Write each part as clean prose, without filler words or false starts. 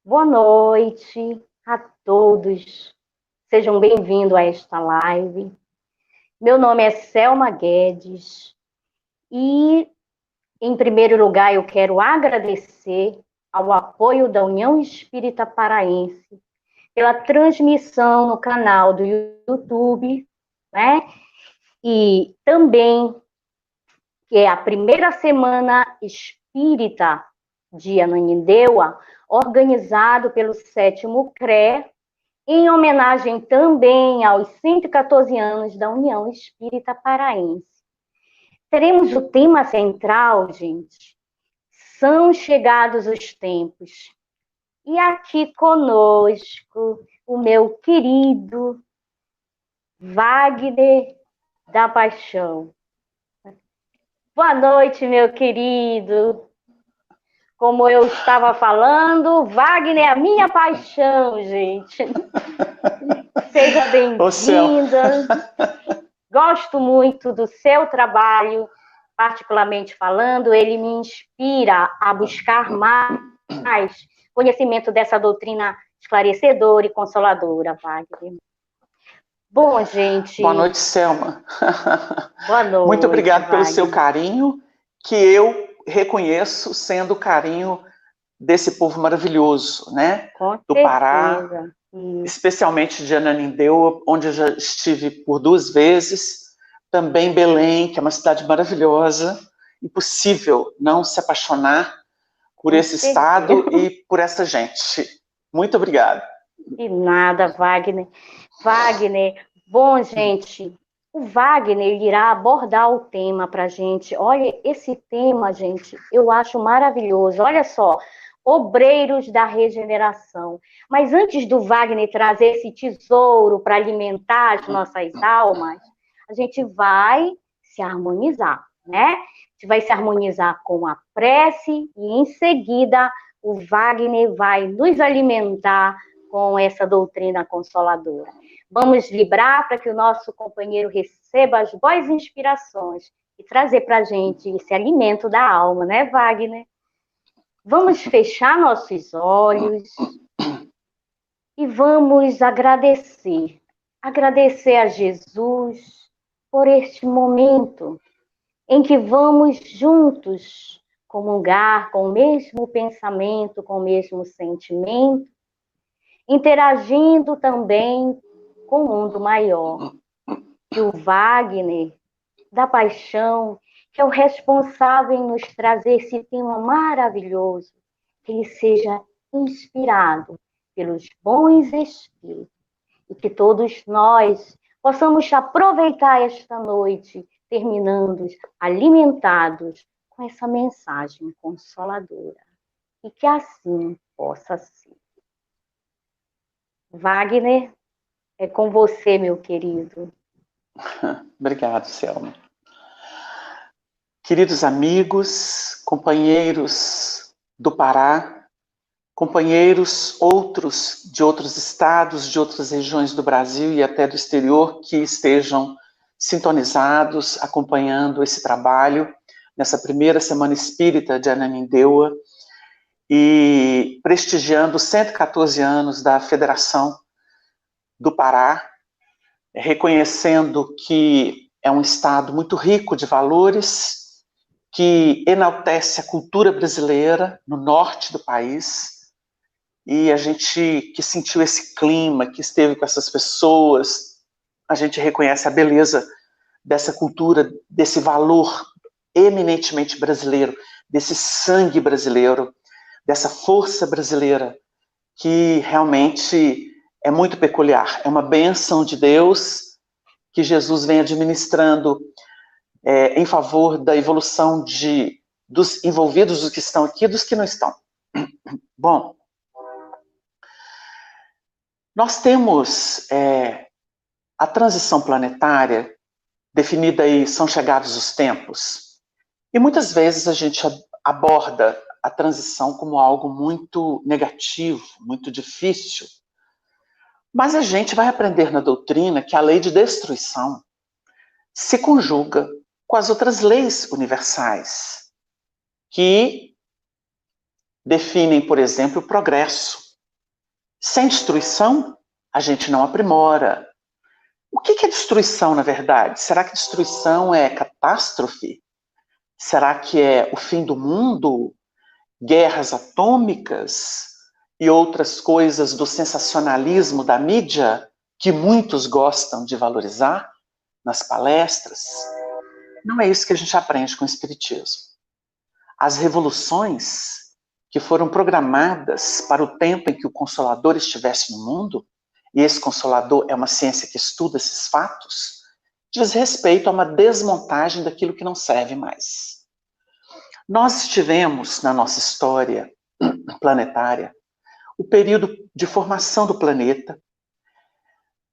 Boa noite a todos. Sejam bem-vindos a esta live. Meu nome é Selma Guedes e, em primeiro lugar, eu quero agradecer ao apoio da União Espírita Paraense pela transmissão no canal do YouTube, né? E também que é a primeira semana espírita de Ananindeua, organizado pelo 7º CRE, em homenagem também aos 114 anos da União Espírita Paraense. Teremos o tema central, gente, são chegados os tempos. E aqui conosco, o meu querido Wagner da Paixão. Boa noite, meu querido. Como eu estava falando, Wagner é a minha paixão, gente. Seja bem-vinda. Gosto muito do seu trabalho, particularmente falando, ele me inspira a buscar mais conhecimento dessa doutrina esclarecedora e consoladora, Wagner. Bom, gente... Boa noite, Selma. Boa noite, muito obrigado Wagner. pelo seu carinho, que eu reconheço sendo o carinho desse povo maravilhoso, né? Do Pará, especialmente de Ananindeua, onde eu já estive por 2 vezes, também Belém, que é uma cidade maravilhosa, impossível não se apaixonar por esse estado e por essa gente. Muito obrigado. De nada, Wagner. Wagner, bom, gente, o Wagner irá abordar o tema para a gente. Olha, esse tema, gente, eu acho maravilhoso. Olha só, obreiros da regeneração. Mas antes do Wagner trazer esse tesouro para alimentar as nossas almas, a gente vai se harmonizar, né? A gente vai se harmonizar com a prece e, em seguida, o Wagner vai nos alimentar com essa doutrina consoladora. Vamos vibrar para que o nosso companheiro receba as boas inspirações e trazer para a gente esse alimento da alma, né, Wagner? Vamos fechar nossos olhos e vamos agradecer. Agradecer a Jesus por este momento em que vamos juntos comungar com o mesmo pensamento, com o mesmo sentimento, interagindo também com o mundo maior. Que o Wagner da Paixão, que é o responsável em nos trazer esse tema maravilhoso, que ele seja inspirado pelos bons espíritos e que todos nós possamos aproveitar esta noite, terminando alimentados com essa mensagem consoladora. E que assim possa ser. Wagner, é com você, meu querido. Obrigado, Selma. Queridos amigos, companheiros do Pará, companheiros outros de outros estados, de outras regiões do Brasil e até do exterior que estejam sintonizados, acompanhando esse trabalho nessa primeira Semana Espírita de Ananindeua e prestigiando os 114 anos da Federação do Pará, reconhecendo que é um estado muito rico de valores, que enaltece a cultura brasileira no norte do país, e a gente que sentiu esse clima, que esteve com essas pessoas, a gente reconhece a beleza dessa cultura, desse valor eminentemente brasileiro, desse sangue brasileiro, dessa força brasileira, que realmente é muito peculiar. É uma bênção de Deus que Jesus vem administrando em favor da evolução dos envolvidos, dos que estão aqui e dos que não estão. Bom, nós temos a transição planetária definida aí, são chegados os tempos, e muitas vezes a gente aborda a transição como algo muito negativo, muito difícil, mas a gente vai aprender na doutrina que a lei de destruição se conjuga com as outras leis universais, que definem, por exemplo, o progresso. Sem destruição, a gente não aprimora. O que é destruição, na verdade? Será que destruição é catástrofe? Será que é o fim do mundo? Guerras atômicas? E outras coisas do sensacionalismo da mídia, que muitos gostam de valorizar nas palestras? Não é isso que a gente aprende com o Espiritismo. As revoluções que foram programadas para o tempo em que o Consolador estivesse no mundo, e esse Consolador é uma ciência que estuda esses fatos, diz respeito a uma desmontagem daquilo que não serve mais. Nós tivemos, na nossa história planetária, o período de formação do planeta,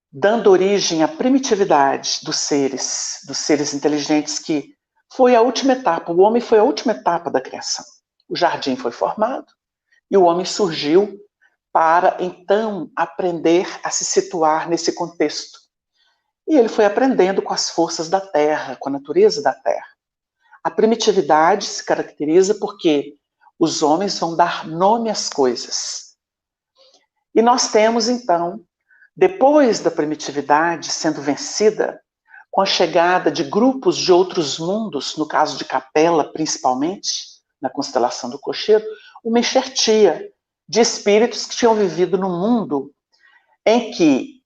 dando origem à primitividade dos seres inteligentes, que foi a última etapa. O homem foi a última etapa da criação. O jardim foi formado e o homem surgiu para, então, aprender a se situar nesse contexto. E ele foi aprendendo com as forças da Terra, com a natureza da Terra. A primitividade se caracteriza porque os homens vão dar nome às coisas. E nós temos, então, depois da primitividade sendo vencida, com a chegada de grupos de outros mundos, no caso de Capela, principalmente, na constelação do Cocheiro, uma enxertia de espíritos que tinham vivido num mundo em que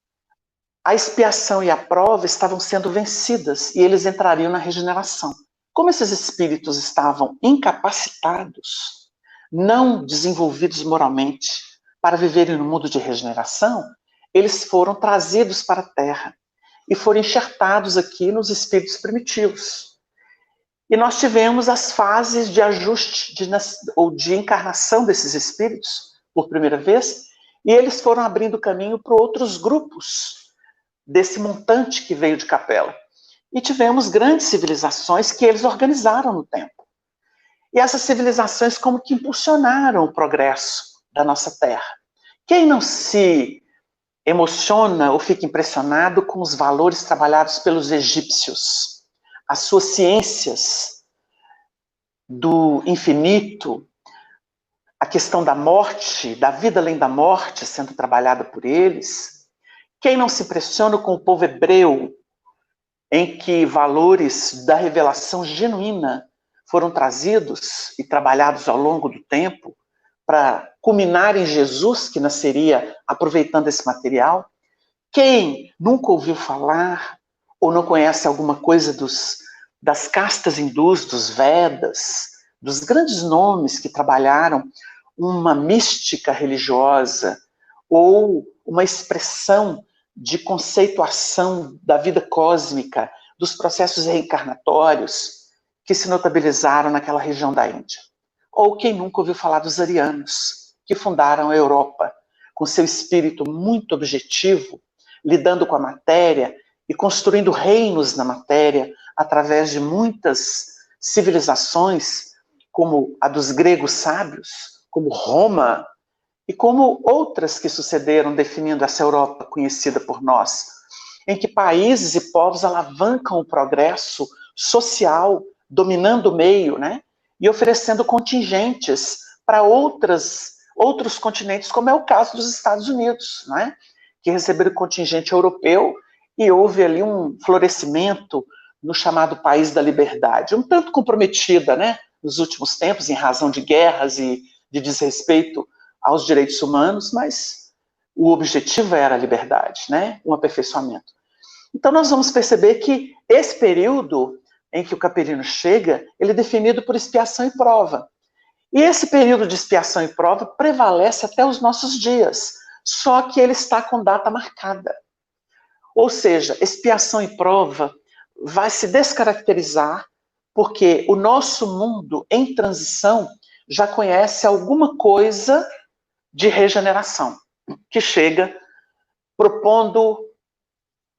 a expiação e a prova estavam sendo vencidas e eles entrariam na regeneração. Como esses espíritos estavam incapacitados, não desenvolvidos moralmente, para viverem no mundo de regeneração, eles foram trazidos para a Terra e foram enxertados aqui nos espíritos primitivos. E nós tivemos as fases de ajuste ou de encarnação desses espíritos, por primeira vez, e eles foram abrindo caminho para outros grupos desse montante que veio de Capela. E tivemos grandes civilizações que eles organizaram no tempo. E essas civilizações como que impulsionaram o progresso da nossa Terra. Quem não se emociona ou fica impressionado com os valores trabalhados pelos egípcios, as suas ciências do infinito, a questão da morte, da vida além da morte sendo trabalhada por eles? Quem não se impressiona com o povo hebreu, em que valores da revelação genuína foram trazidos e trabalhados ao longo do tempo para culminar em Jesus, que nasceria aproveitando esse material? Quem nunca ouviu falar ou não conhece alguma coisa das castas hindus, dos Vedas, dos grandes nomes que trabalharam uma mística religiosa ou uma expressão de conceituação da vida cósmica, dos processos reencarnatórios que se notabilizaram naquela região da Índia? Ou quem nunca ouviu falar dos arianos, que fundaram a Europa, com seu espírito muito objetivo, lidando com a matéria e construindo reinos na matéria através de muitas civilizações, como a dos gregos sábios, como Roma, e como outras que sucederam definindo essa Europa conhecida por nós, em que países e povos alavancam o progresso social, dominando o meio, né? E oferecendo contingentes para outros continentes, como é o caso dos Estados Unidos, né? Que receberam contingente europeu e houve ali um florescimento no chamado País da Liberdade, um tanto comprometida, né? Nos últimos tempos, em razão de guerras e de desrespeito aos direitos humanos, mas o objetivo era a liberdade, né? Um aperfeiçoamento. Então nós vamos perceber que esse período em que o Capelino chega, ele é definido por expiação e prova. E esse período de expiação e prova prevalece até os nossos dias, só que ele está com data marcada. Ou seja, expiação e prova vai se descaracterizar porque o nosso mundo em transição já conhece alguma coisa de regeneração, que chega propondo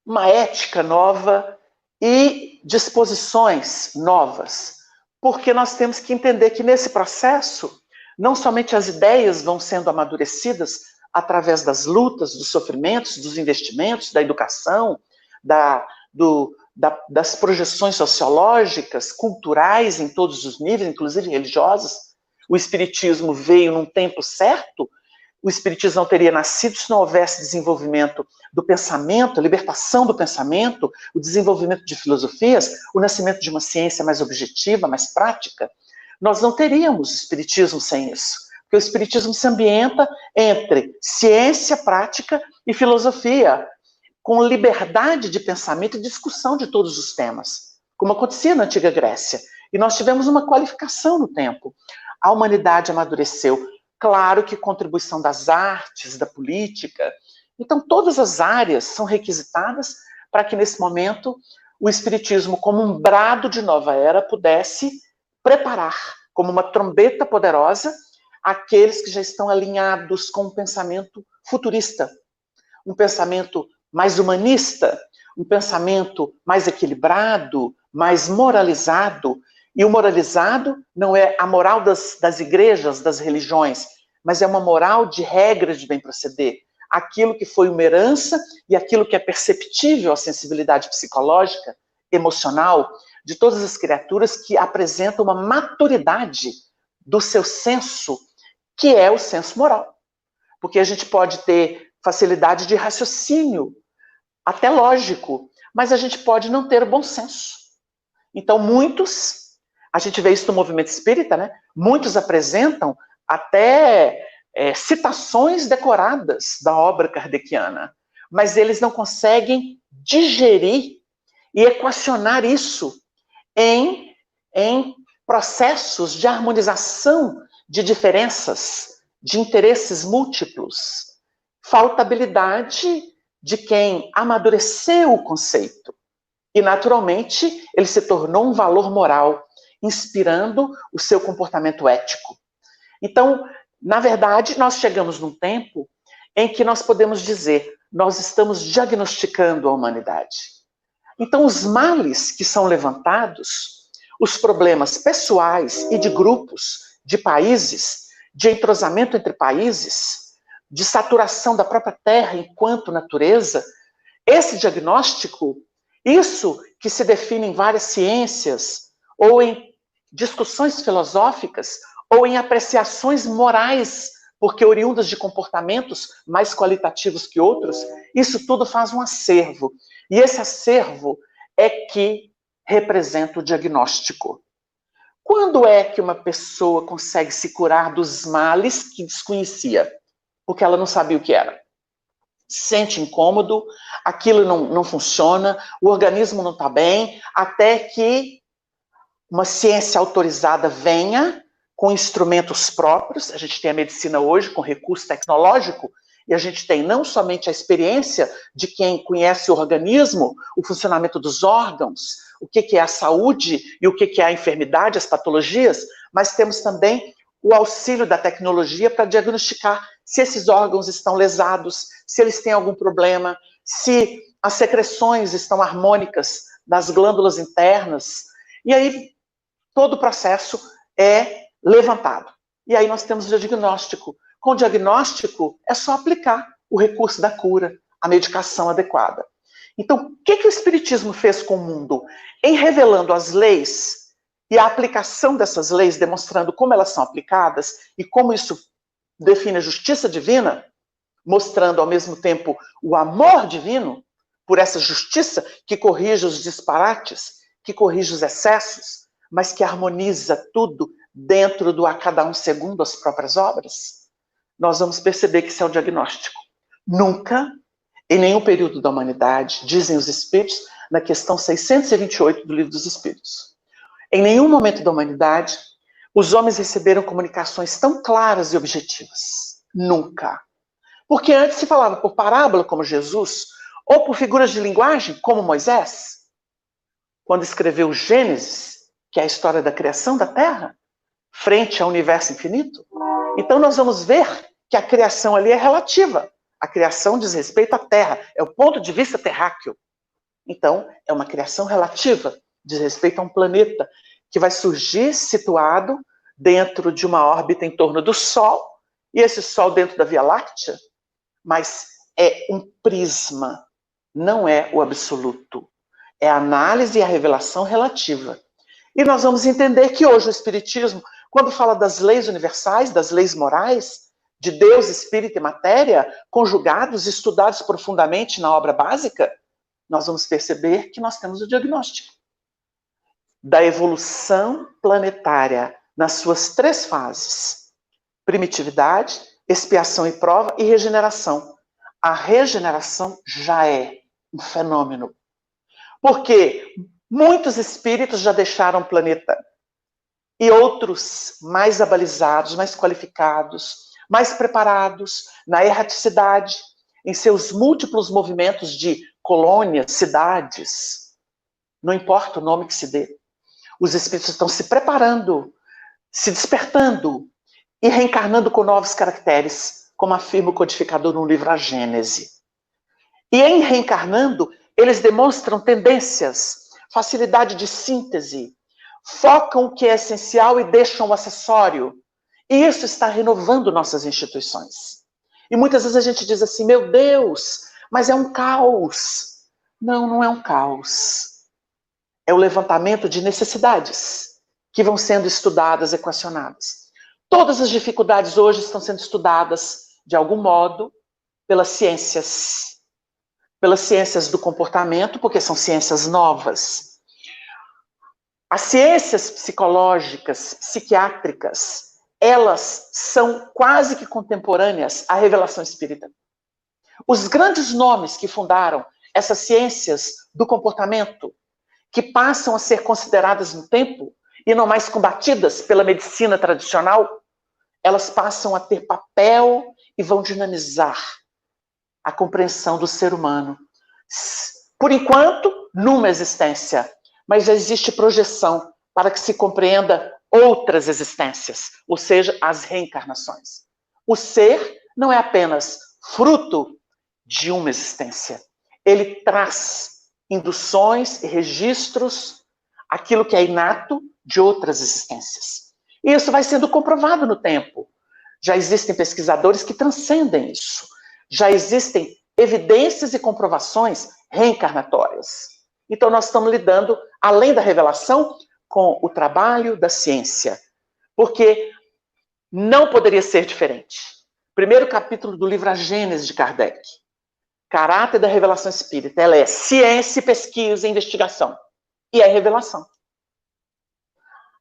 uma ética nova e disposições novas, porque nós temos que entender que nesse processo, não somente as ideias vão sendo amadurecidas através das lutas, dos sofrimentos, dos investimentos, da educação, das projeções sociológicas, culturais em todos os níveis, inclusive religiosas. O Espiritismo veio num tempo certo, o Espiritismo não teria nascido se não houvesse desenvolvimento do pensamento, libertação do pensamento, o desenvolvimento de filosofias, o nascimento de uma ciência mais objetiva, mais prática. Nós não teríamos Espiritismo sem isso. Porque o Espiritismo se ambienta entre ciência, prática e filosofia, com liberdade de pensamento e discussão de todos os temas, como acontecia na Antiga Grécia. E nós tivemos uma qualificação no tempo. A humanidade amadureceu. Claro que contribuição das artes, da política. Então, todas as áreas são requisitadas para que, nesse momento, o Espiritismo, como um brado de nova era, pudesse preparar, como uma trombeta poderosa, aqueles que já estão alinhados com um pensamento futurista, um pensamento mais humanista, um pensamento mais equilibrado, mais moralizado. E o moralizado não é a moral das igrejas, das religiões, mas é uma moral de regras de bem proceder. Aquilo que foi uma herança e aquilo que é perceptível à sensibilidade psicológica, emocional, de todas as criaturas que apresentam uma maturidade do seu senso, que é o senso moral. Porque a gente pode ter facilidade de raciocínio, até lógico, mas a gente pode não ter o bom senso. Então, muitos, a gente vê isso no movimento espírita, né? Muitos apresentam até citações decoradas da obra kardeciana, mas eles não conseguem digerir e equacionar isso em processos de harmonização de diferenças, de interesses múltiplos. Falta habilidade de quem amadureceu o conceito. E, naturalmente, ele se tornou um valor moral, inspirando o seu comportamento ético. Então, na verdade, nós chegamos num tempo em que nós podemos dizer, nós estamos diagnosticando a humanidade. Então, os males que são levantados, os problemas pessoais e de grupos, de países, de entrosamento entre países, de saturação da própria terra enquanto natureza, esse diagnóstico, isso que se define em várias ciências, ou em discussões filosóficas, ou em apreciações morais, porque oriundas de comportamentos mais qualitativos que outros, isso tudo faz um acervo. E esse acervo é que representa o diagnóstico. Quando é que uma pessoa consegue se curar dos males que desconhecia? Porque ela não sabia o que era. Sente incômodo, aquilo não funciona, o organismo não está bem, até que uma ciência autorizada venha com instrumentos próprios. A gente tem a medicina hoje com recurso tecnológico, e a gente tem não somente a experiência de quem conhece o organismo, o funcionamento dos órgãos, o que é a saúde e o que é a enfermidade, as patologias, mas temos também o auxílio da tecnologia para diagnosticar se esses órgãos estão lesados, se eles têm algum problema, se as secreções estão harmônicas das glândulas internas. E aí todo o processo é levantado. E aí nós temos o diagnóstico. Com o diagnóstico é só aplicar o recurso da cura, a medicação adequada. Então, o que o Espiritismo fez com o mundo? Em revelando as leis e a aplicação dessas leis, demonstrando como elas são aplicadas e como isso define a justiça divina, mostrando ao mesmo tempo o amor divino por essa justiça que corrige os disparates, que corrige os excessos, mas que harmoniza tudo dentro do a cada um segundo as próprias obras, nós vamos perceber que isso é o diagnóstico. Nunca, em nenhum período da humanidade, dizem os Espíritos, na questão 628 do Livro dos Espíritos, em nenhum momento da humanidade, os homens receberam comunicações tão claras e objetivas. Nunca. Porque antes se falava por parábola, como Jesus, ou por figuras de linguagem, como Moisés, quando escreveu Gênesis, que é a história da criação da Terra, frente ao universo infinito. Então nós vamos ver que a criação ali é relativa. A criação diz respeito à Terra, é o ponto de vista terráqueo. Então, é uma criação relativa, diz respeito a um planeta que vai surgir situado dentro de uma órbita em torno do Sol, e esse Sol dentro da Via Láctea, mas é um prisma, não é o absoluto. É a análise e a revelação relativa. E nós vamos entender que hoje o Espiritismo, quando fala das leis universais, das leis morais, de Deus, Espírito e Matéria, conjugados, estudados profundamente na obra básica, nós vamos perceber que nós temos o diagnóstico da evolução planetária nas suas 3 fases: primitividade, expiação e prova e regeneração. A regeneração já é um fenômeno, porque muitos espíritos já deixaram o planeta e outros mais abalizados, mais qualificados, mais preparados na erraticidade, em seus múltiplos movimentos de colônias, cidades, não importa o nome que se dê. Os espíritos estão se preparando, se despertando e reencarnando com novos caracteres, como afirma o codificador no livro A Gênese. E em reencarnando, eles demonstram tendências, facilidade de síntese, focam o que é essencial e deixam o acessório. E isso está renovando nossas instituições. E muitas vezes a gente diz assim, meu Deus, mas é um caos. Não, não é um caos. É o levantamento de necessidades que vão sendo estudadas, equacionadas. Todas as dificuldades hoje estão sendo estudadas, de algum modo, pelas ciências do comportamento, porque são ciências novas. As ciências psicológicas, psiquiátricas, elas são quase que contemporâneas à revelação espírita. Os grandes nomes que fundaram essas ciências do comportamento, que passam a ser consideradas no tempo e não mais combatidas pela medicina tradicional, elas passam a ter papel e vão dinamizar a compreensão do ser humano. Por enquanto, numa existência, mas já existe projeção para que se compreenda outras existências, ou seja, as reencarnações. O ser não é apenas fruto de uma existência. Ele traz induções e registros, aquilo que é inato de outras existências. E isso vai sendo comprovado no tempo. Já existem pesquisadores que transcendem isso. Já existem evidências e comprovações reencarnatórias. Então nós estamos lidando, além da revelação, com o trabalho da ciência. Porque não poderia ser diferente. Primeiro capítulo do livro A Gênese de Kardec. Caráter da revelação espírita. Ela é ciência, pesquisa e investigação. E é revelação.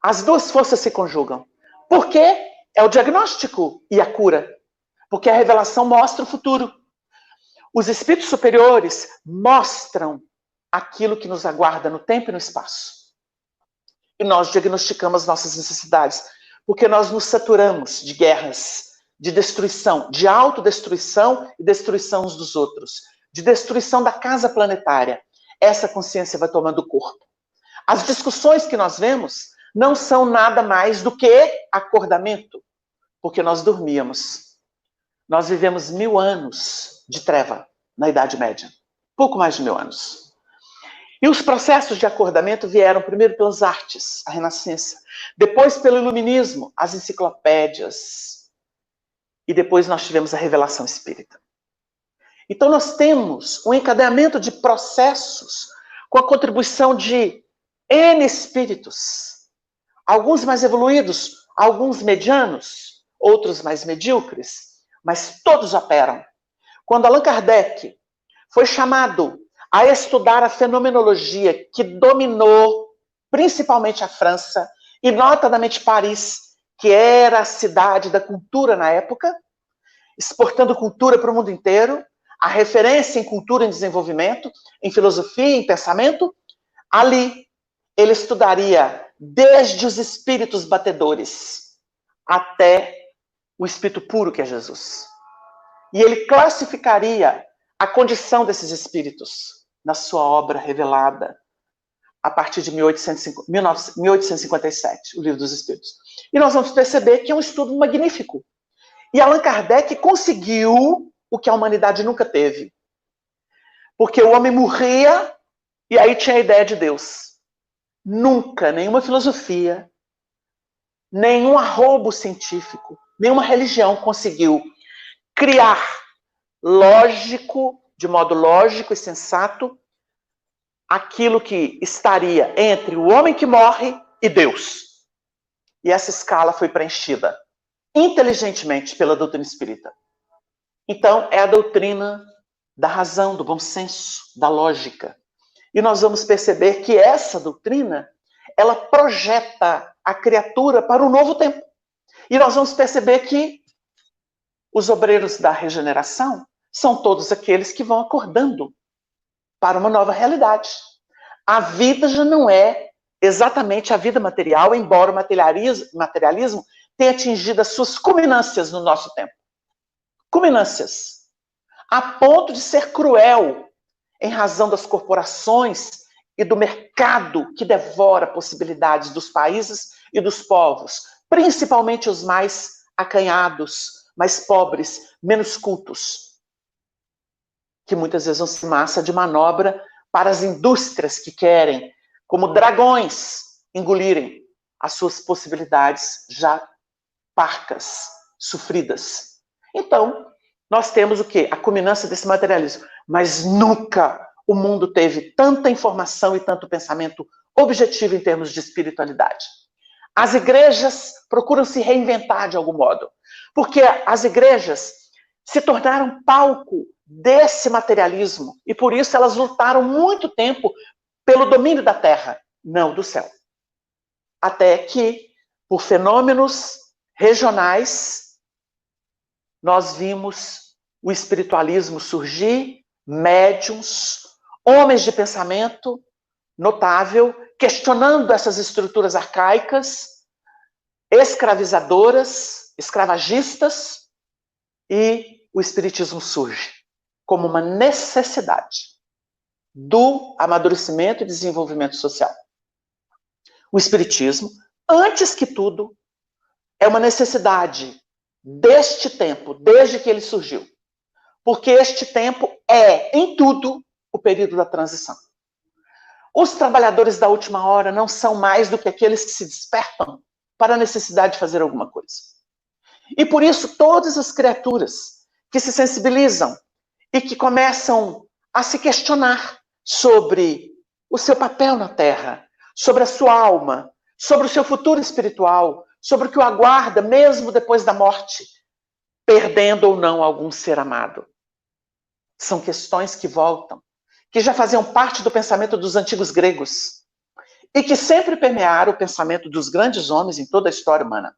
As duas forças se conjugam. Por quê? É o diagnóstico e a cura. Porque a revelação mostra o futuro. Os espíritos superiores mostram aquilo que nos aguarda no tempo e no espaço. E nós diagnosticamos nossas necessidades. Porque nós nos saturamos de guerras, de destruição, de autodestruição e destruição uns dos outros, de destruição da casa planetária. Essa consciência vai tomando corpo. As discussões que nós vemos não são nada mais do que acordamento, porque nós dormíamos. Nós vivemos 1000 anos de treva na Idade Média, pouco mais de 1000 anos. E os processos de acordamento vieram primeiro pelas artes, a Renascença, depois pelo Iluminismo, as enciclopédias, e depois nós tivemos a revelação espírita. Então nós temos um encadeamento de processos com a contribuição de N espíritos, alguns mais evoluídos, alguns medianos, outros mais medíocres, mas todos operam. Quando Allan Kardec foi chamado a estudar a fenomenologia que dominou principalmente a França, e notadamente Paris, que era a cidade da cultura na época, exportando cultura para o mundo inteiro, a referência em cultura em desenvolvimento, em filosofia, em pensamento, ali ele estudaria desde os espíritos batedores até o espírito puro que é Jesus. E ele classificaria a condição desses espíritos na sua obra revelada a partir de 1857, o Livro dos Espíritos. E nós vamos perceber que é um estudo magnífico. E Allan Kardec conseguiu o que a humanidade nunca teve. Porque o homem morria e aí tinha a ideia de Deus. Nunca, nenhuma filosofia, nenhum arrobo científico, nenhuma religião conseguiu criar de modo lógico e sensato, aquilo que estaria entre o homem que morre e Deus. E essa escala foi preenchida inteligentemente pela doutrina espírita. Então, é a doutrina da razão, do bom senso, da lógica. E nós vamos perceber que essa doutrina, ela projeta a criatura para um novo tempo. E nós vamos perceber que os obreiros da regeneração são todos aqueles que vão acordando para uma nova realidade. A vida já não é exatamente a vida material, embora o materialismo tenha atingido as suas culminâncias no nosso tempo. Culminâncias. A ponto de ser cruel, em razão das corporações e do mercado que devora possibilidades dos países e dos povos, principalmente os mais acanhados, mais pobres, menos cultos, que muitas vezes vão ser massa de manobra para as indústrias que querem, como dragões, engolirem as suas possibilidades já parcas, sofridas. Então, nós temos o quê? A culminância desse materialismo. Mas nunca o mundo teve tanta informação e tanto pensamento objetivo em termos de espiritualidade. As igrejas procuram se reinventar de algum modo, porque as igrejas se tornaram palco desse materialismo e por isso elas lutaram muito tempo pelo domínio da terra, não do céu. Até que, por fenômenos regionais, nós vimos o espiritualismo surgir, médiuns, homens de pensamento notável, questionando essas estruturas arcaicas, escravizadoras, escravagistas, e o espiritismo surge como uma necessidade do amadurecimento e desenvolvimento social. O espiritismo, antes que tudo, é uma necessidade deste tempo, desde que ele surgiu. Porque este tempo é, em tudo, o período da transição. Os trabalhadores da última hora não são mais do que aqueles que se despertam para a necessidade de fazer alguma coisa. E por isso, todas as criaturas que se sensibilizam e que começam a se questionar sobre o seu papel na Terra, sobre a sua alma, sobre o seu futuro espiritual, sobre o que o aguarda mesmo depois da morte, perdendo ou não algum ser amado. São questões que voltam, que já faziam parte do pensamento dos antigos gregos e que sempre permearam o pensamento dos grandes homens em toda a história humana.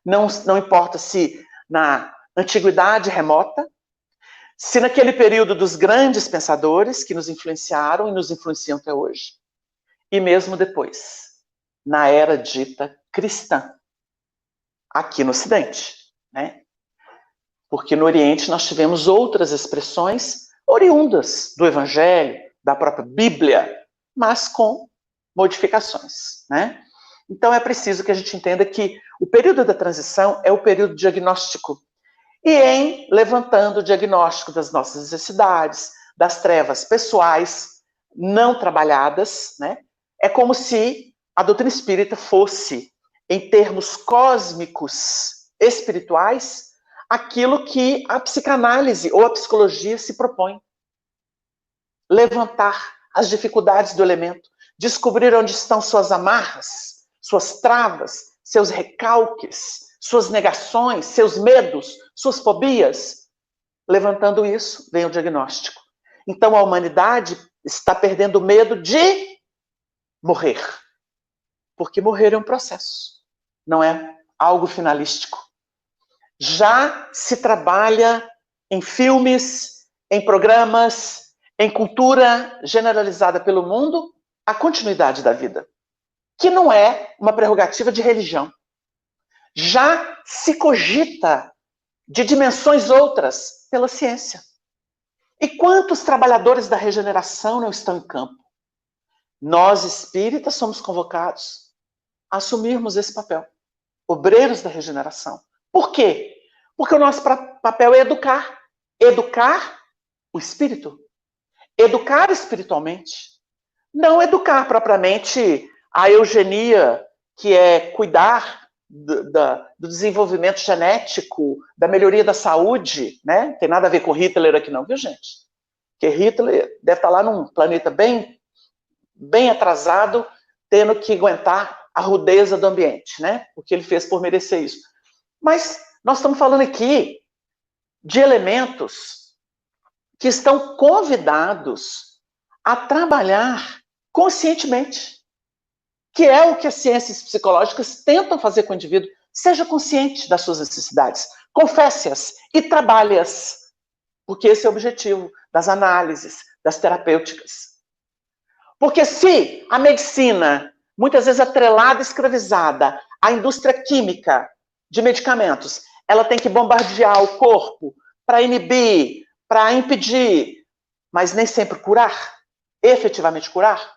Não importa se na antiguidade remota, se naquele período dos grandes pensadores que nos influenciaram e nos influenciam até hoje, e mesmo depois, na era dita cristã, aqui no Ocidente, né? Porque no Oriente nós tivemos outras expressões oriundas do Evangelho, da própria Bíblia, mas com modificações, né? Então é preciso que a gente entenda que o período da transição é o período diagnóstico. E em levantando o diagnóstico das nossas necessidades, das trevas pessoais não trabalhadas, né? É como se a doutrina espírita fosse, em termos cósmicos espirituais, aquilo que a psicanálise ou a psicologia se propõe. Levantar as dificuldades do elemento, descobrir onde estão suas amarras, suas travas, seus recalques, suas negações, seus medos, suas fobias. Levantando isso, vem o diagnóstico. Então a humanidade está perdendo o medo de morrer. Porque morrer é um processo, não é algo finalístico. Já se trabalha em filmes, em programas, em cultura generalizada pelo mundo, a continuidade da vida, que não é uma prerrogativa de religião. Já se cogita de dimensões outras pela ciência. E quantos trabalhadores da regeneração não estão em campo? Nós, espíritas, somos convocados a assumirmos esse papel. Obreiros da regeneração. Por quê? Porque o nosso papel é educar. Educar o espírito. Educar espiritualmente. Não educar propriamente a eugenia, que é cuidar do desenvolvimento genético, da melhoria da saúde, né? Não tem nada a ver com Hitler aqui não, viu, gente? Porque Hitler deve estar lá num planeta bem atrasado, tendo que aguentar a rudeza do ambiente, né? O que ele fez por merecer isso. Mas nós estamos falando aqui de elementos que estão convidados a trabalhar conscientemente, que é o que as ciências psicológicas tentam fazer com o indivíduo. Seja consciente das suas necessidades, confesse-as e trabalhe-as, porque esse é o objetivo das análises, das terapêuticas. Porque se a medicina, muitas vezes atrelada, escravizada, à indústria química de medicamentos, ela tem que bombardear o corpo para inibir, para impedir, mas nem sempre curar, efetivamente curar,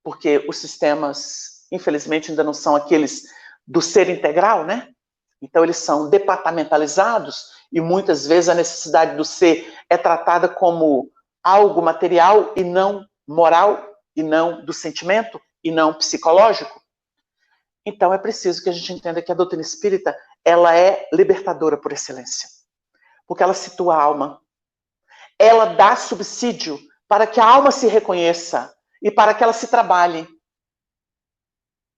porque os sistemas, infelizmente, ainda não são aqueles do ser integral, né? Então, eles são departamentalizados e muitas vezes a necessidade do ser é tratada como algo material e não moral, e não do sentimento, e não psicológico. Então, é preciso que a gente entenda que a doutrina espírita, ela é libertadora por excelência, porque ela situa a alma, ela dá subsídio para que a alma se reconheça e para que ela se trabalhe.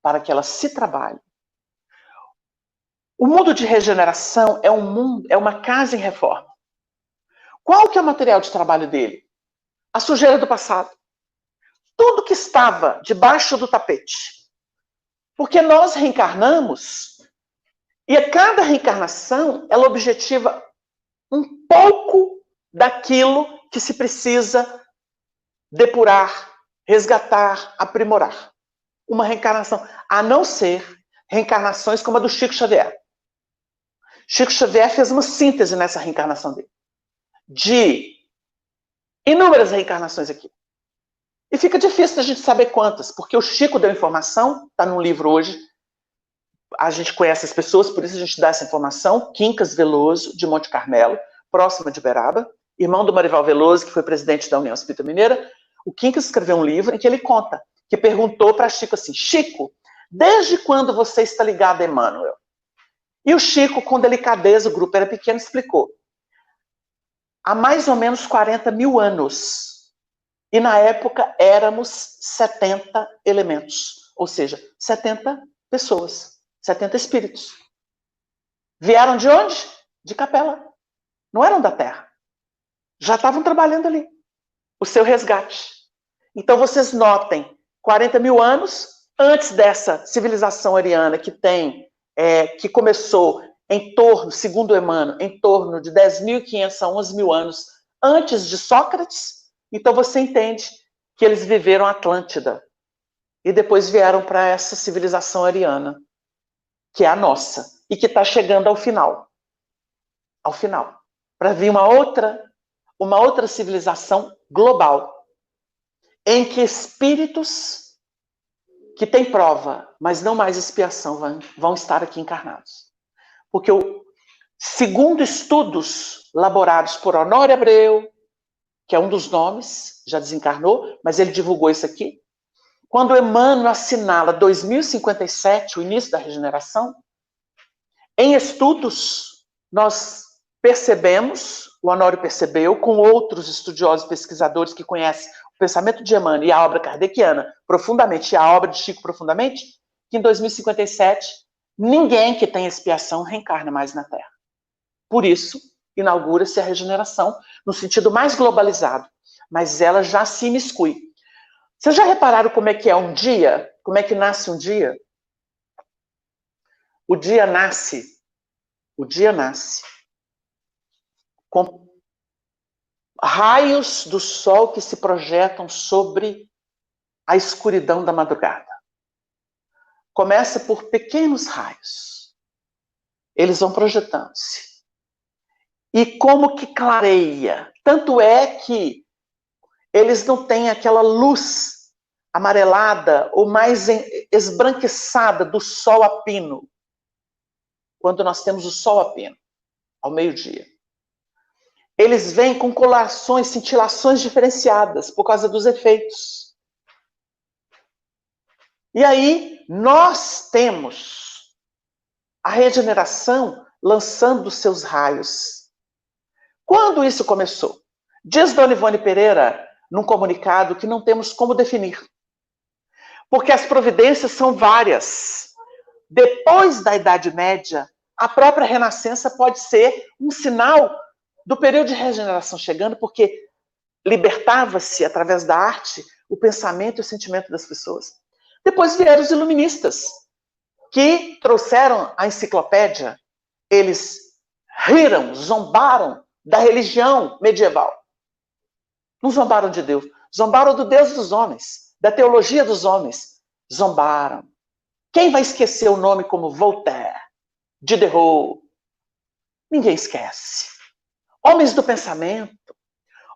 Para que ela se trabalhe. O mundo de regeneração é uma casa em reforma. Qual que é o material de trabalho dele? A sujeira do passado. Tudo que estava debaixo do tapete. Porque nós reencarnamos e a cada reencarnação ela objetiva um pouco daquilo que se precisa depurar, resgatar, aprimorar. Uma reencarnação, a não ser reencarnações como a do Chico Xavier. Chico Xavier fez uma síntese nessa reencarnação dele, de inúmeras reencarnações aqui. E fica difícil da gente saber quantas, porque o Chico deu informação, está num livro hoje, a gente conhece as pessoas, por isso a gente dá essa informação, Quincas Veloso, de Monte Carmelo, próxima de Uberaba, irmão do Marival Veloso, que foi presidente da União Espírita Mineira. O Quincas escreveu um livro em que ele conta, que perguntou para Chico assim, Chico, desde quando você está ligado a Emmanuel? E o Chico, com delicadeza, o grupo era pequeno, explicou. Há mais ou menos 40 mil anos. E na época éramos 70 elementos. Ou seja, 70 pessoas, 70 espíritos. Vieram de onde? De Capela. Não eram da Terra. Já estavam trabalhando ali. O seu resgate. Então vocês notem, 40 mil anos antes dessa civilização ariana que começou em torno, segundo Emmanuel, em torno de 10.500 a 11.000 anos antes de Sócrates. Então você entende que eles viveram Atlântida e depois vieram para essa civilização ariana, que é a nossa, e que está chegando ao final. Ao final. Para vir uma outra civilização global, em que espíritos que têm prova, mas não mais expiação, vão estar aqui encarnados. Porque, segundo estudos elaborados por Honório Abreu, que é um dos nomes, já desencarnou, mas ele divulgou isso aqui, quando Emmanuel assinala 2057, o início da regeneração, em estudos nós percebemos, o Honório percebeu, com outros estudiosos pesquisadores que conhecem o pensamento de Emmanuel e a obra kardeciana profundamente, e a obra de Chico profundamente, que em 2057 ninguém que tem expiação reencarna mais na Terra. Por isso, inaugura-se a regeneração no sentido mais globalizado, mas ela já se imiscui. Vocês já repararam como é que é um dia? Como é que nasce um dia? O dia nasce com raios do sol que se projetam sobre a escuridão da madrugada. Começa por pequenos raios. Eles vão projetando-se. E como que clareia. Tanto é que eles não têm aquela luz amarelada ou mais esbranquiçada do sol a pino. Quando nós temos o sol a pino, ao meio-dia. Eles vêm com colorações, cintilações diferenciadas por causa dos efeitos. E aí, nós temos a regeneração lançando seus raios. Quando isso começou? Diz Dona Ivone Pereira, num comunicado, que não temos como definir. Porque as providências são várias. Depois da Idade Média, a própria renascença pode ser um sinal do período de regeneração chegando, porque libertava-se, através da arte, o pensamento e o sentimento das pessoas. Depois vieram os iluministas, que trouxeram a enciclopédia. Eles riram, zombaram da religião medieval. Não zombaram de Deus, zombaram do Deus dos homens, da teologia dos homens. Zombaram. Quem vai esquecer o nome como Voltaire, Diderot? Ninguém esquece. Homens do pensamento,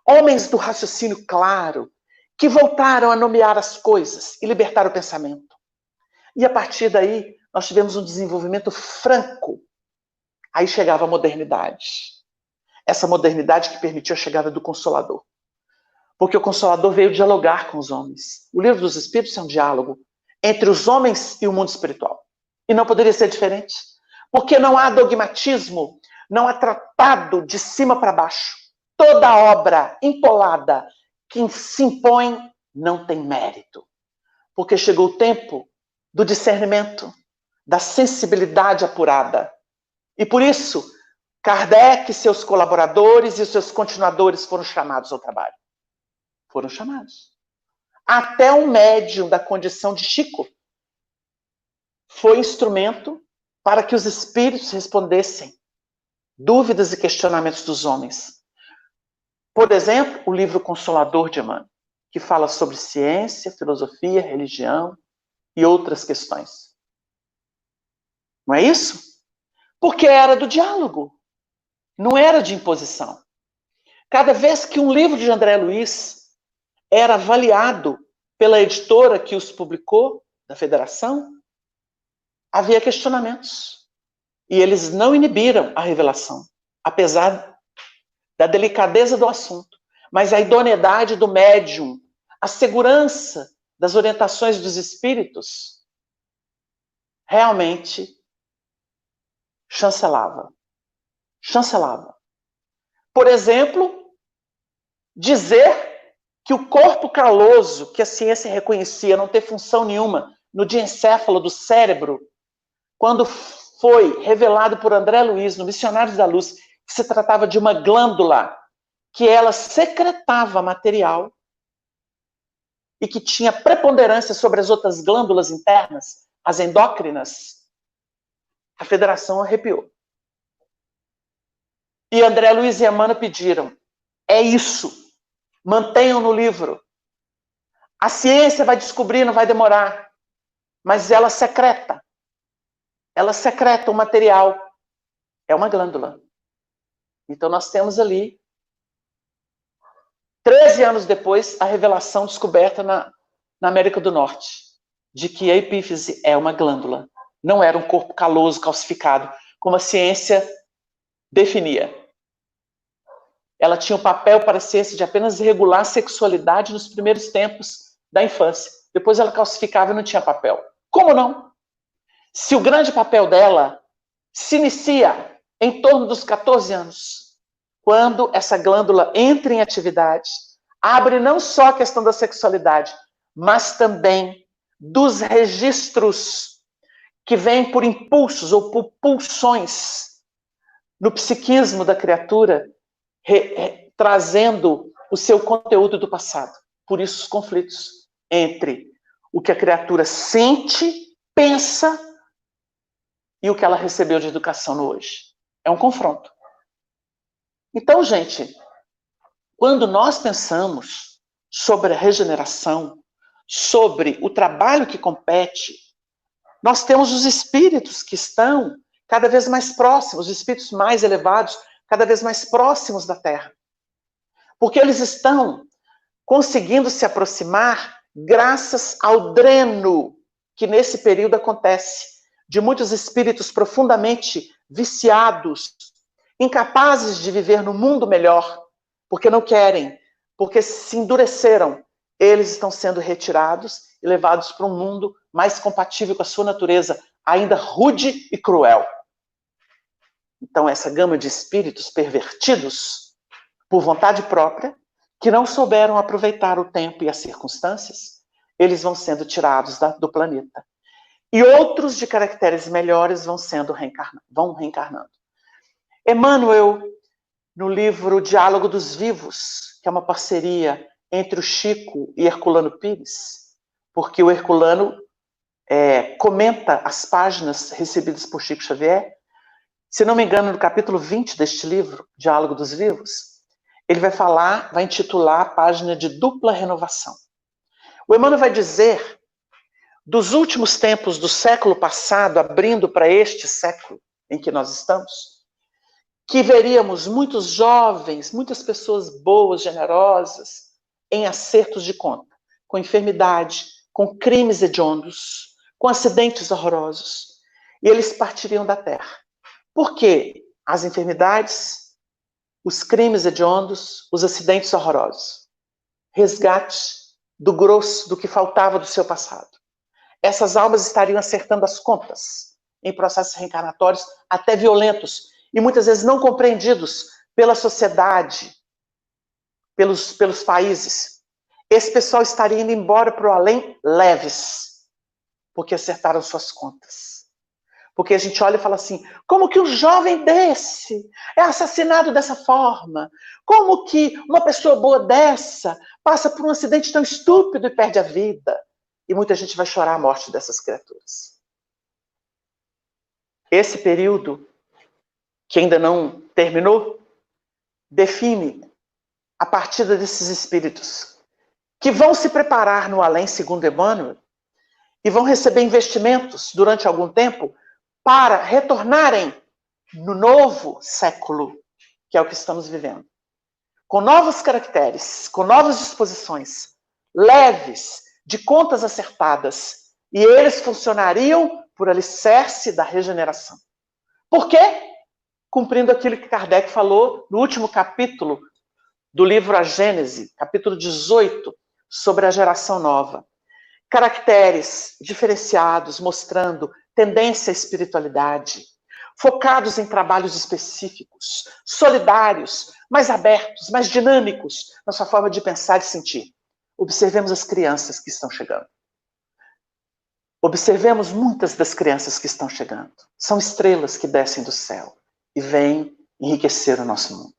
homens do raciocínio claro, que voltaram a nomear as coisas e libertar o pensamento. E a partir daí, nós tivemos um desenvolvimento franco. Aí chegava a modernidade. Essa modernidade que permitiu a chegada do Consolador. Porque o Consolador veio dialogar com os homens. O Livro dos Espíritos é um diálogo entre os homens e o mundo espiritual. E não poderia ser diferente. Porque não há dogmatismo, não há tratado de cima para baixo. Toda obra empolada que se impõe não tem mérito. Porque chegou o tempo do discernimento, da sensibilidade apurada. E por isso, Kardec, seus colaboradores e seus continuadores foram chamados ao trabalho. Foram chamados. Até o médium da condição de Chico foi instrumento para que os espíritos respondessem dúvidas e questionamentos dos homens. Por exemplo, o livro Consolador de Emmanuel, que fala sobre ciência, filosofia, religião e outras questões. Não é isso? Porque era do diálogo, não era de imposição. Cada vez que um livro de André Luiz era avaliado pela editora que os publicou, da Federação, havia questionamentos. E eles não inibiram a revelação, apesar da delicadeza do assunto. Mas a idoneidade do médium, a segurança das orientações dos espíritos, realmente chancelava. Chancelava. Por exemplo, dizer que o corpo caloso, que a ciência reconhecia não ter função nenhuma no diencéfalo do cérebro, quando foi revelado por André Luiz, no Missionários da Luz, que se tratava de uma glândula, que ela secretava material e que tinha preponderância sobre as outras glândulas internas, as endócrinas, a Federação arrepiou. E André Luiz e Emmanuel pediram, é isso, mantenham no livro. A ciência vai descobrir, não vai demorar, mas ela secreta o material, é uma glândula. Então nós temos ali, 13 anos depois, a revelação descoberta na América do Norte, de que a epífise é uma glândula, não era um corpo caloso, calcificado, como a ciência definia. Ela tinha um papel para a ciência de apenas regular a sexualidade nos primeiros tempos da infância. Depois ela calcificava e não tinha papel. Como não? Se o grande papel dela se inicia em torno dos 14 anos, quando essa glândula entra em atividade, abre não só a questão da sexualidade, mas também dos registros que vêm por impulsos ou por pulsões no psiquismo da criatura, trazendo o seu conteúdo do passado. Por isso os conflitos entre o que a criatura sente, pensa e o que ela recebeu de educação no hoje. É um confronto. Então, gente, quando nós pensamos sobre a regeneração, sobre o trabalho que compete, nós temos os espíritos que estão cada vez mais próximos, os espíritos mais elevados, cada vez mais próximos da Terra. Porque eles estão conseguindo se aproximar graças ao dreno que nesse período acontece, de muitos espíritos profundamente viciados, incapazes de viver no mundo melhor, porque não querem, porque se endureceram. Eles estão sendo retirados e levados para um mundo mais compatível com a sua natureza, ainda rude e cruel. Então, essa gama de espíritos pervertidos, por vontade própria, que não souberam aproveitar o tempo e as circunstâncias, eles vão sendo tirados do planeta. e outros de caracteres melhores vão reencarnando. Emmanuel, no livro Diálogo dos Vivos, que é uma parceria entre o Chico e Herculano Pires, porque o Herculano comenta as páginas recebidas por Chico Xavier. Se não me engano, no capítulo 20 deste livro, Diálogo dos Vivos, ele vai intitular a página de dupla renovação. O Emmanuel vai dizer, dos últimos tempos do século passado, abrindo para este século em que nós estamos, que veríamos muitos jovens, muitas pessoas boas, generosas, em acertos de conta, com enfermidade, com crimes hediondos, com acidentes horrorosos, e eles partiriam da Terra. Por quê? As enfermidades, os crimes hediondos, os acidentes horrorosos. Resgate do grosso, do que faltava do seu passado. Essas almas estariam acertando as contas em processos reencarnatórios, até violentos, e muitas vezes não compreendidos pela sociedade, pelos países. Esse pessoal estaria indo embora para o além leves, porque acertaram suas contas. Porque a gente olha e fala assim, como que um jovem desse é assassinado dessa forma? Como que uma pessoa boa dessa passa por um acidente tão estúpido e perde a vida? E muita gente vai chorar a morte dessas criaturas. Esse período, que ainda não terminou, define a partida desses espíritos, que vão se preparar no além, segundo Emmanuel, e vão receber investimentos durante algum tempo, para retornarem no novo século, que é o que estamos vivendo. Com novos caracteres, com novas disposições, leves, de contas acertadas, e eles funcionariam por alicerce da regeneração. Por quê? Cumprindo aquilo que Kardec falou no último capítulo do livro A Gênese, capítulo 18, sobre a geração nova. Caracteres diferenciados, mostrando tendência à espiritualidade, focados em trabalhos específicos, solidários, mais abertos, mais dinâmicos na sua forma de pensar e sentir. Observemos as crianças que estão chegando. Observemos muitas das crianças que estão chegando. São estrelas que descem do céu e vêm enriquecer o nosso mundo.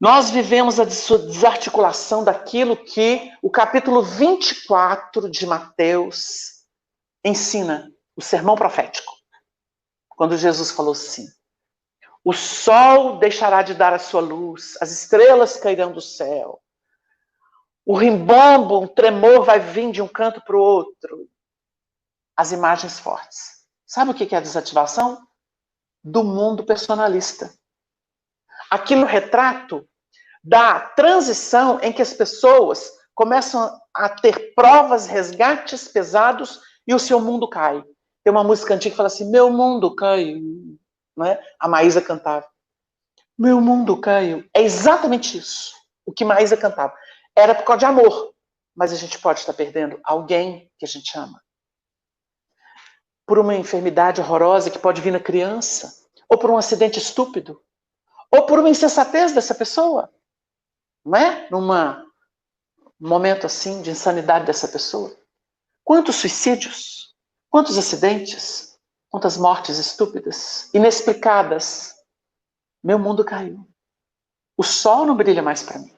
Nós vivemos a desarticulação daquilo que o capítulo 24 de Mateus ensina, o sermão profético. Quando Jesus falou assim, o sol deixará de dar a sua luz, as estrelas cairão do céu, o rimbombo, um tremor vai vir de um canto para o outro. As imagens fortes. Sabe o que é a desativação? Do mundo personalista. Aquilo retrato da transição em que as pessoas começam a ter provas, resgates pesados e o seu mundo cai. Tem uma música antiga que fala assim, meu mundo caiu. Não é? A Maísa cantava. Meu mundo caiu. É exatamente isso. O que Maísa cantava. Era por causa de amor. Mas a gente pode estar perdendo alguém que a gente ama. Por uma enfermidade horrorosa que pode vir na criança. Ou por um acidente estúpido. Ou por uma insensatez dessa pessoa. Não é? Num momento assim de insanidade dessa pessoa. Quantos suicídios? Quantos acidentes? Quantas mortes estúpidas, inexplicadas? Meu mundo caiu. O sol não brilha mais para mim.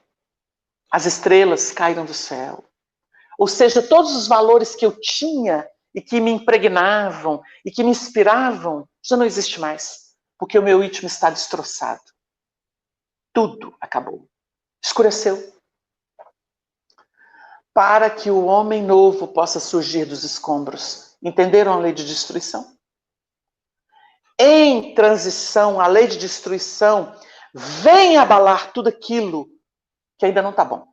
As estrelas caíram do céu. Ou seja, todos os valores que eu tinha e que me impregnavam e que me inspiravam já não existe mais. Porque o meu íntimo está destroçado. Tudo acabou. Escureceu. Para que o homem novo possa surgir dos escombros. Entenderam a lei de destruição? Em transição, a lei de destruição vem abalar tudo aquilo que ainda não está bom.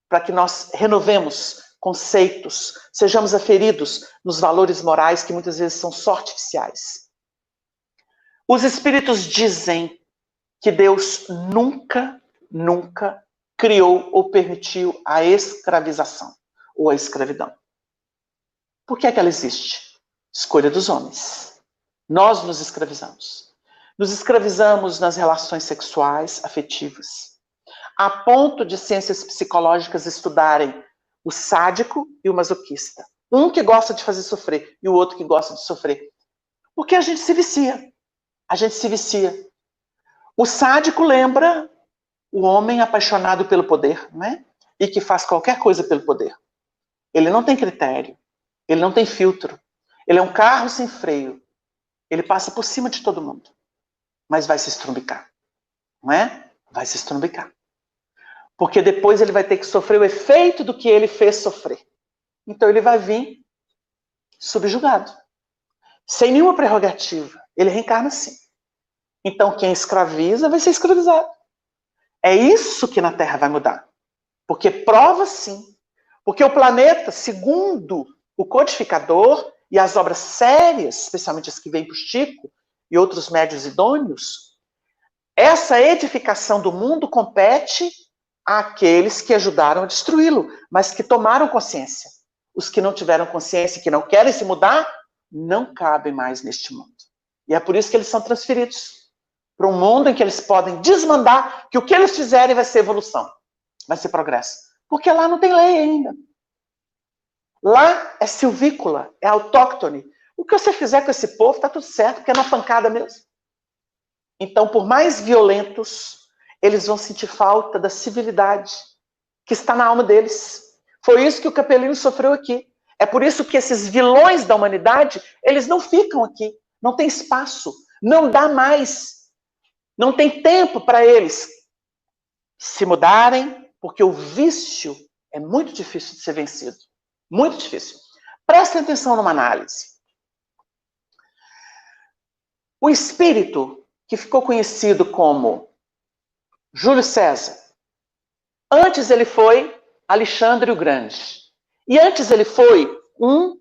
Para que nós renovemos conceitos, sejamos aferidos nos valores morais que muitas vezes são só artificiais. Os espíritos dizem que Deus nunca criou ou permitiu a escravização ou a escravidão. Por que é que ela existe? Escolha dos homens. Nós nos escravizamos. Nos escravizamos nas relações sexuais, afetivas, a ponto de ciências psicológicas estudarem o sádico e o masoquista. Um que gosta de fazer sofrer e o outro que gosta de sofrer. Porque a gente se vicia. A gente se vicia. O sádico lembra o homem apaixonado pelo poder, né? E que faz qualquer coisa pelo poder. Ele não tem critério. Ele não tem filtro. Ele é um carro sem freio. Ele passa por cima de todo mundo. Mas vai se estrumbicar. Não é? Vai se estrumbicar. Porque depois ele vai ter que sofrer o efeito do que ele fez sofrer. Então ele vai vir subjugado. Sem nenhuma prerrogativa. Ele reencarna assim. Então quem escraviza vai ser escravizado. É isso que na Terra vai mudar. Porque prova sim. Porque o planeta, segundo o codificador e as obras sérias, especialmente as que vêm para o Chico e outros médios idôneos, essa edificação do mundo compete àqueles que ajudaram a destruí-lo, mas que tomaram consciência. Os que não tiveram consciência e que não querem se mudar, não cabem mais neste mundo. E é por isso que eles são transferidos para um mundo em que eles podem desmandar que o que eles fizerem vai ser evolução, vai ser progresso. Porque lá não tem lei ainda. Lá é silvícola, é autóctone. O que você fizer com esse povo está tudo certo, porque é na pancada mesmo. Então, por mais violentos, eles vão sentir falta da civilidade que está na alma deles. Foi isso que o Capelino sofreu aqui. É por isso que esses vilões da humanidade, eles não ficam aqui. Não tem espaço. Não dá mais. Não tem tempo para eles se mudarem, porque o vício é muito difícil de ser vencido. Muito difícil. Prestem atenção numa análise. O espírito que ficou conhecido como Júlio César, antes ele foi Alexandre o Grande. E antes ele foi um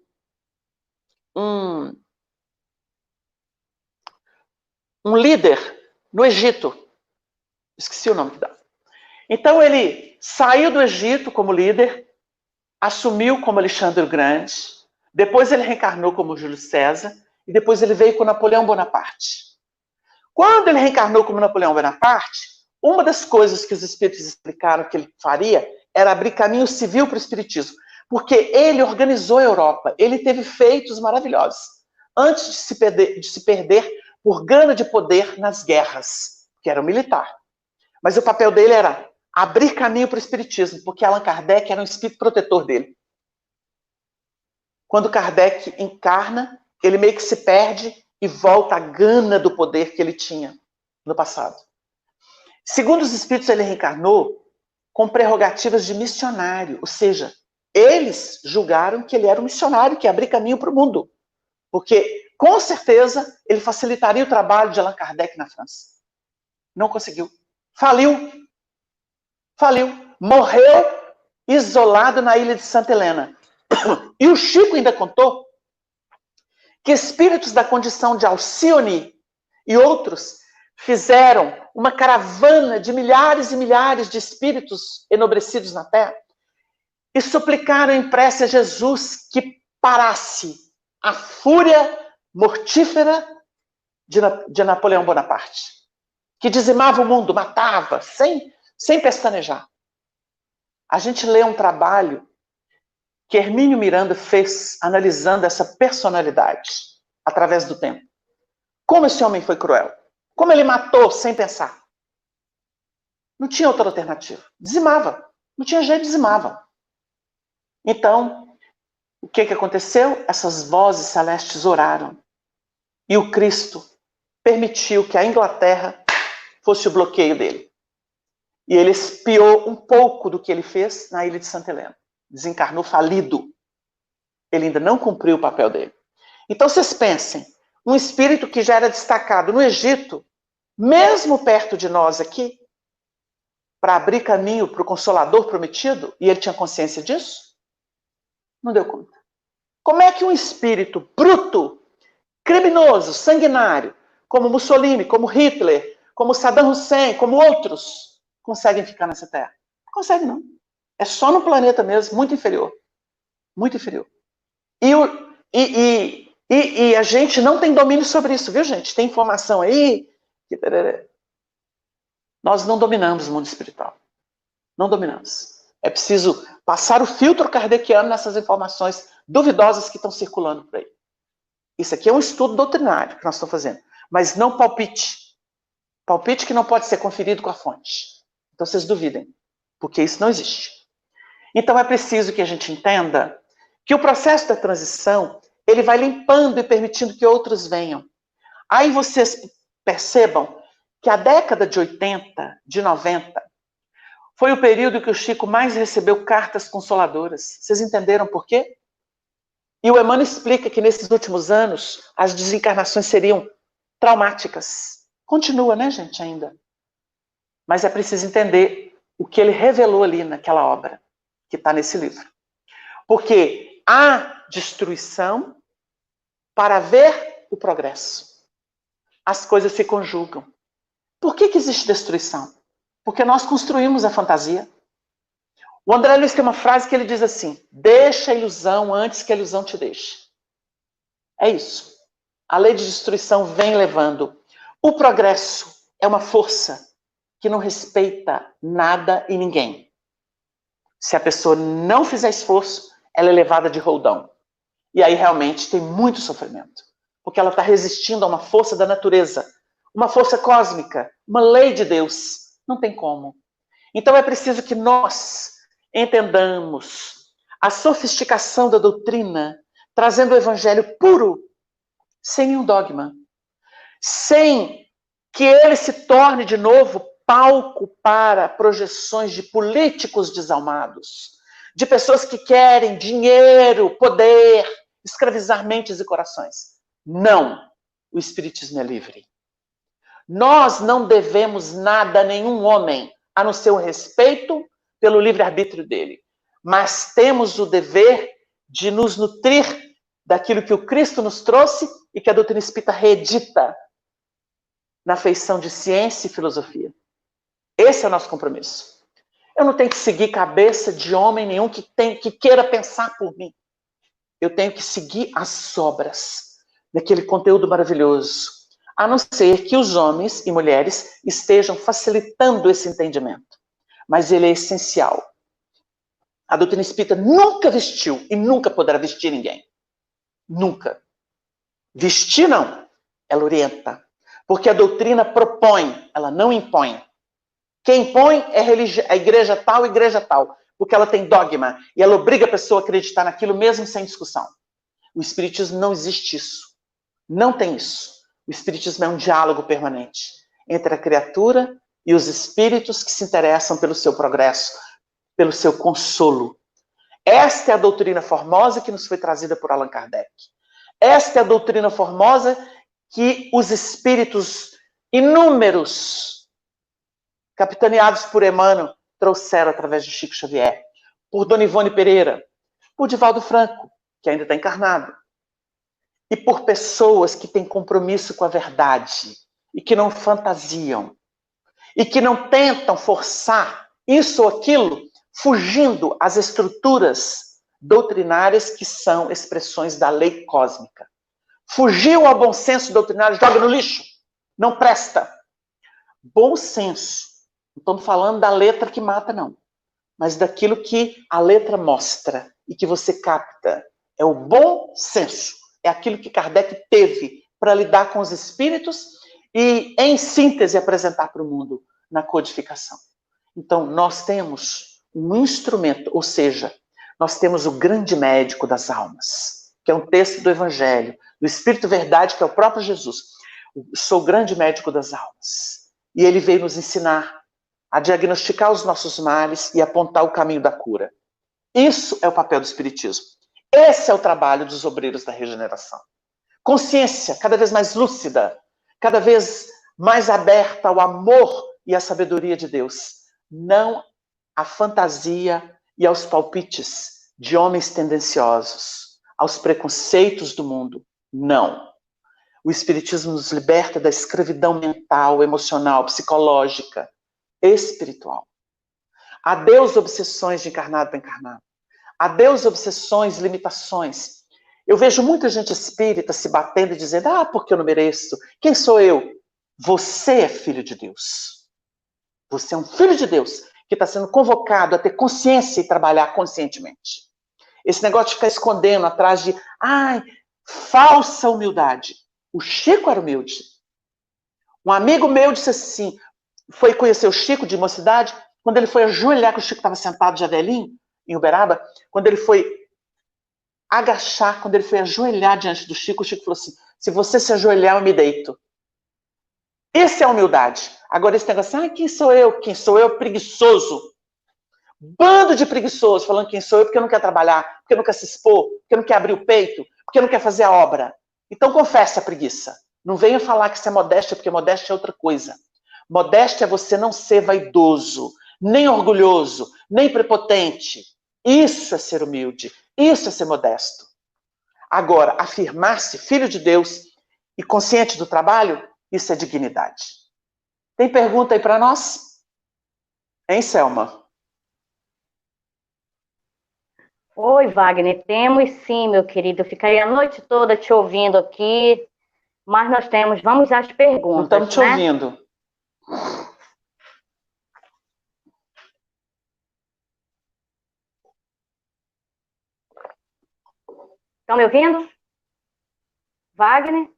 líder no Egito. Esqueci o nome que dá. Então ele saiu do Egito como líder, assumiu como Alexandre o Grande, depois ele reencarnou como Júlio César, e depois ele veio com Napoleão Bonaparte. Quando ele reencarnou como Napoleão Bonaparte, uma das coisas que os espíritos explicaram que ele faria era abrir caminho civil para o espiritismo, porque ele organizou a Europa, ele teve feitos maravilhosos, antes de se perder por gana de poder nas guerras, que era o militar. Mas o papel dele era abrir caminho para o espiritismo, porque Allan Kardec era um espírito protetor dele. Quando Kardec encarna, ele meio que se perde e volta à gana do poder que ele tinha no passado. Segundo os espíritos, ele reencarnou com prerrogativas de missionário, ou seja, eles julgaram que ele era um missionário que ia abrir caminho para o mundo, porque, com certeza, ele facilitaria o trabalho de Allan Kardec na França. Não conseguiu. Faliu. Morreu isolado na ilha de Santa Helena. E o Chico ainda contou que espíritos da condição de Alcione e outros fizeram uma caravana de milhares e milhares de espíritos enobrecidos na Terra e suplicaram em prece a Jesus que parasse a fúria mortífera de Napoleão Bonaparte, que dizimava o mundo, matava, sem pestanejar. A gente lê um trabalho que Hermínio Miranda fez analisando essa personalidade através do tempo. Como esse homem foi cruel. Como ele matou sem pensar. Não tinha outra alternativa. Dizimava. Não tinha jeito, dizimava. Então, o que aconteceu? Essas vozes celestes oraram. E o Cristo permitiu que a Inglaterra fosse o bloqueio dele. E ele espiou um pouco do que ele fez na ilha de Santa Helena. Desencarnou falido. Ele ainda não cumpriu o papel dele. Então vocês pensem, um espírito que já era destacado no Egito, mesmo perto de nós aqui, para abrir caminho para o Consolador prometido, e ele tinha consciência disso? Não deu conta. Como é que um espírito bruto, criminoso, sanguinário, como Mussolini, como Hitler, como Saddam Hussein, como outros, conseguem ficar nessa terra? Não consegue, não. É só no planeta mesmo, muito inferior. Muito inferior. E a gente não tem domínio sobre isso, viu, gente? Tem informação aí. Nós não dominamos o mundo espiritual. Não dominamos. É preciso Passar o filtro kardeciano nessas informações duvidosas que estão circulando por aí. Isso aqui é um estudo doutrinário que nós estamos fazendo, mas não palpite. Palpite que não pode ser conferido com a fonte. Então vocês duvidem, porque isso não existe. Então é preciso que a gente entenda que o processo da transição, ele vai limpando e permitindo que outros venham. Aí vocês percebam que a década de 80, de 90, foi o período que o Chico mais recebeu cartas consoladoras. Vocês entenderam por quê? E o Emmanuel explica que nesses últimos anos, as desencarnações seriam traumáticas. Continua, né, gente, ainda? Mas é preciso entender o que ele revelou ali naquela obra, que está nesse livro. Porque há destruição para ver o progresso. As coisas se conjugam. Por que existe destruição? Porque nós construímos a fantasia. O André Luiz tem uma frase que ele diz assim: deixa a ilusão antes que a ilusão te deixe. É isso. A lei de destruição vem levando. O progresso é uma força que não respeita nada e ninguém. Se a pessoa não fizer esforço, ela é levada de roldão. E aí realmente tem muito sofrimento. Porque ela está resistindo a uma força da natureza, uma força cósmica, uma lei de Deus. Não tem como. Então é preciso que nós entendamos a sofisticação da doutrina, trazendo o evangelho puro, sem nenhum dogma, sem que ele se torne de novo palco para projeções de políticos desalmados, de pessoas que querem dinheiro, poder, escravizar mentes e corações. Não, o Espiritismo é livre. Nós não devemos nada a nenhum homem, a não ser o respeito pelo livre-arbítrio dele. Mas temos o dever de nos nutrir daquilo que o Cristo nos trouxe e que a doutrina espírita reedita na feição de ciência e filosofia. Esse é o nosso compromisso. Eu não tenho que seguir cabeça de homem nenhum que queira pensar por mim. Eu tenho que seguir as obras daquele conteúdo maravilhoso, a não ser que os homens e mulheres estejam facilitando esse entendimento. Mas ele é essencial. A doutrina espírita nunca vestiu e nunca poderá vestir ninguém. Nunca. Vestir não, ela orienta. Porque a doutrina propõe, ela não impõe. Quem impõe é a igreja tal, porque ela tem dogma e ela obriga a pessoa a acreditar naquilo mesmo sem discussão. O Espiritismo não existe isso. Não tem isso. O Espiritismo é um diálogo permanente entre a criatura e os espíritos que se interessam pelo seu progresso, pelo seu consolo. Esta é a doutrina formosa que nos foi trazida por Allan Kardec. Esta é a doutrina formosa que os espíritos inúmeros, capitaneados por Emmanuel, trouxeram através de Chico Xavier, por Dona Ivone Pereira, por Divaldo Franco, que ainda está encarnado, e por pessoas que têm compromisso com a verdade e que não fantasiam e que não tentam forçar isso ou aquilo, fugindo às estruturas doutrinárias que são expressões da lei cósmica. Fugiu ao bom senso doutrinário, joga no lixo. Não presta. Bom senso. Não estamos falando da letra que mata, não. Mas daquilo que a letra mostra e que você capta. É o bom senso. É aquilo que Kardec teve para lidar com os espíritos e, em síntese, apresentar para o mundo na codificação. Então, nós temos um instrumento, ou seja, nós temos o grande médico das almas, que é um texto do Evangelho, do Espírito Verdade, que é o próprio Jesus. Eu sou o grande médico das almas. E ele veio nos ensinar a diagnosticar os nossos males e apontar o caminho da cura. Isso é o papel do Espiritismo. Esse é o trabalho dos obreiros da regeneração. Consciência cada vez mais lúcida, cada vez mais aberta ao amor e à sabedoria de Deus. Não à fantasia e aos palpites de homens tendenciosos, aos preconceitos do mundo. Não. O Espiritismo nos liberta da escravidão mental, emocional, psicológica, espiritual. Adeus obsessões de encarnado para encarnado. Adeus obsessões, limitações. Eu vejo muita gente espírita se batendo e dizendo, porque eu não mereço. Quem sou eu? Você é filho de Deus. Você é um filho de Deus que está sendo convocado a ter consciência e trabalhar conscientemente. Esse negócio de ficar escondendo atrás de, falsa humildade. O Chico era humilde. Um amigo meu disse assim, foi conhecer o Chico de mocidade, quando ele foi ajoelhar, que o Chico estava sentado já velhinho, em Uberaba, quando ele foi agachar, quando ele foi ajoelhar diante do Chico, o Chico falou assim, se você se ajoelhar, eu me deito. Essa é a humildade. Agora esse negócio assim, quem sou eu? Quem sou eu? Preguiçoso. Bando de preguiçosos, falando quem sou eu porque não quer trabalhar, porque não quer se expor, porque não quer abrir o peito, porque não quer fazer a obra. Então confesse a preguiça. Não venha falar que isso é modéstia, porque modéstia é outra coisa. Modéstia é você não ser vaidoso, nem orgulhoso, nem prepotente. Isso é ser humilde, isso é ser modesto. Agora, afirmar-se filho de Deus e consciente do trabalho, isso é dignidade. Tem pergunta aí para nós? Hein, Selma? Oi, Wagner, temos sim, meu querido. Eu ficaria a noite toda te ouvindo aqui, mas nós temos, vamos às perguntas, não estamos te ouvindo. Estão me ouvindo? Wagner?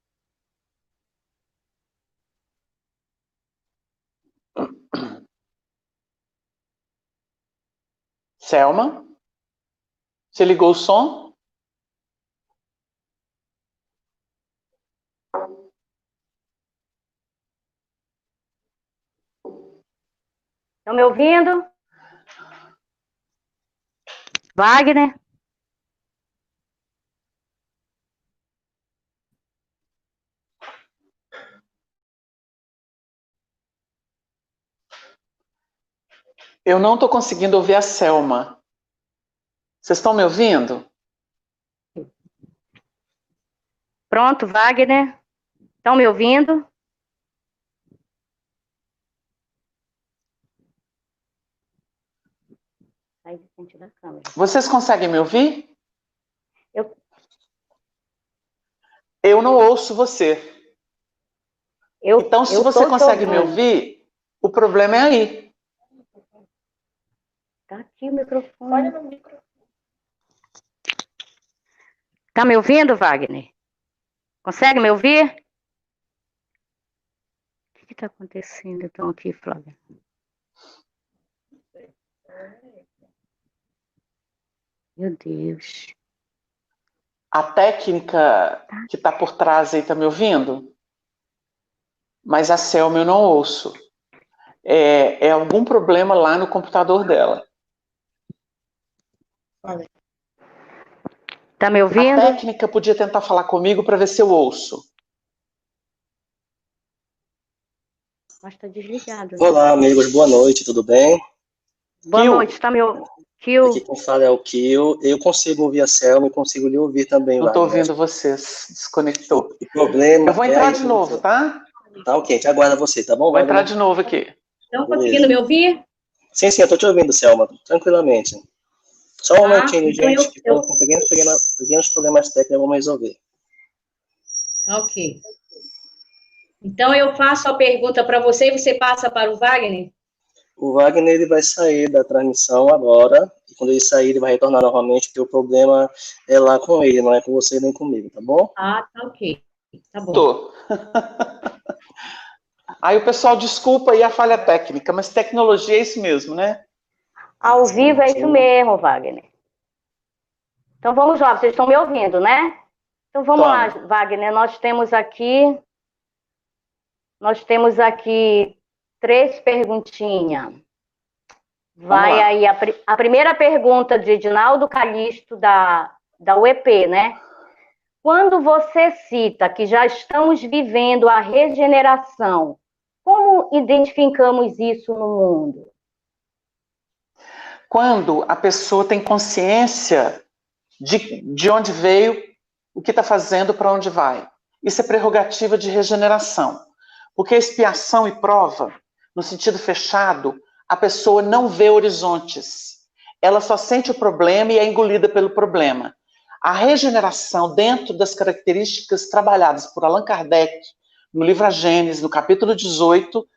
Selma? Você ligou o som? Estão me ouvindo? Wagner? Eu não estou conseguindo ouvir a Selma. Vocês estão me ouvindo? Pronto, Wagner? Estão me ouvindo? Sai de frente da câmera. Vocês conseguem me ouvir? Eu não ouço você. Então, se você consegue me ouvir, o problema é aí. Tá aqui o microfone. Olha no microfone. Tá me ouvindo, Wagner? Consegue me ouvir? O que está acontecendo então aqui, Flávia? Meu Deus. A técnica que está por trás aí está me ouvindo? Mas a Selma eu não ouço. É algum problema lá no computador dela. Tá me ouvindo? A técnica podia tentar falar comigo para ver se eu ouço. Mas está desligado. Né? Olá, amigos. Boa noite. Tudo bem? Boa noite. Tá me ouvindo? Aqui quem fala é o Kio. Eu consigo ouvir a Selma e consigo lhe ouvir também. Não estou ouvindo vocês. Desconectou. O problema eu vou entrar de novo, tá? Tá ok. A gente aguarda você, tá bom? Vou entrar de novo aqui. Estão conseguindo me ouvir? Sim, eu estou te ouvindo, Selma. Tranquilamente. Só um momentinho, então gente. Que estamos com pequenos problemas técnicos, vamos resolver. Ok. Então, eu faço a pergunta para você e você passa para o Wagner? O Wagner ele vai sair da transmissão agora, e quando ele sair, ele vai retornar novamente, porque o problema é lá com ele, não é com você nem comigo, tá bom? Ah, tá ok. Tá bom. Tô. Aí o pessoal desculpa aí a falha técnica, mas tecnologia é isso mesmo, né? Ao vivo é isso mesmo, Wagner. Então, vamos lá. Vocês estão me ouvindo, né? Então, vamos lá, Wagner. Nós temos aqui 3 perguntinhas. Vai aí a primeira pergunta de Edinaldo Calixto, da UEP, né? Quando você cita que já estamos vivendo a regeneração, como identificamos isso no mundo? Quando a pessoa tem consciência de onde veio, o que está fazendo, para onde vai. Isso é prerrogativa de regeneração. Porque expiação e prova, no sentido fechado, a pessoa não vê horizontes. Ela só sente o problema e é engolida pelo problema. A regeneração, dentro das características trabalhadas por Allan Kardec, no livro A Gênese, no capítulo 18,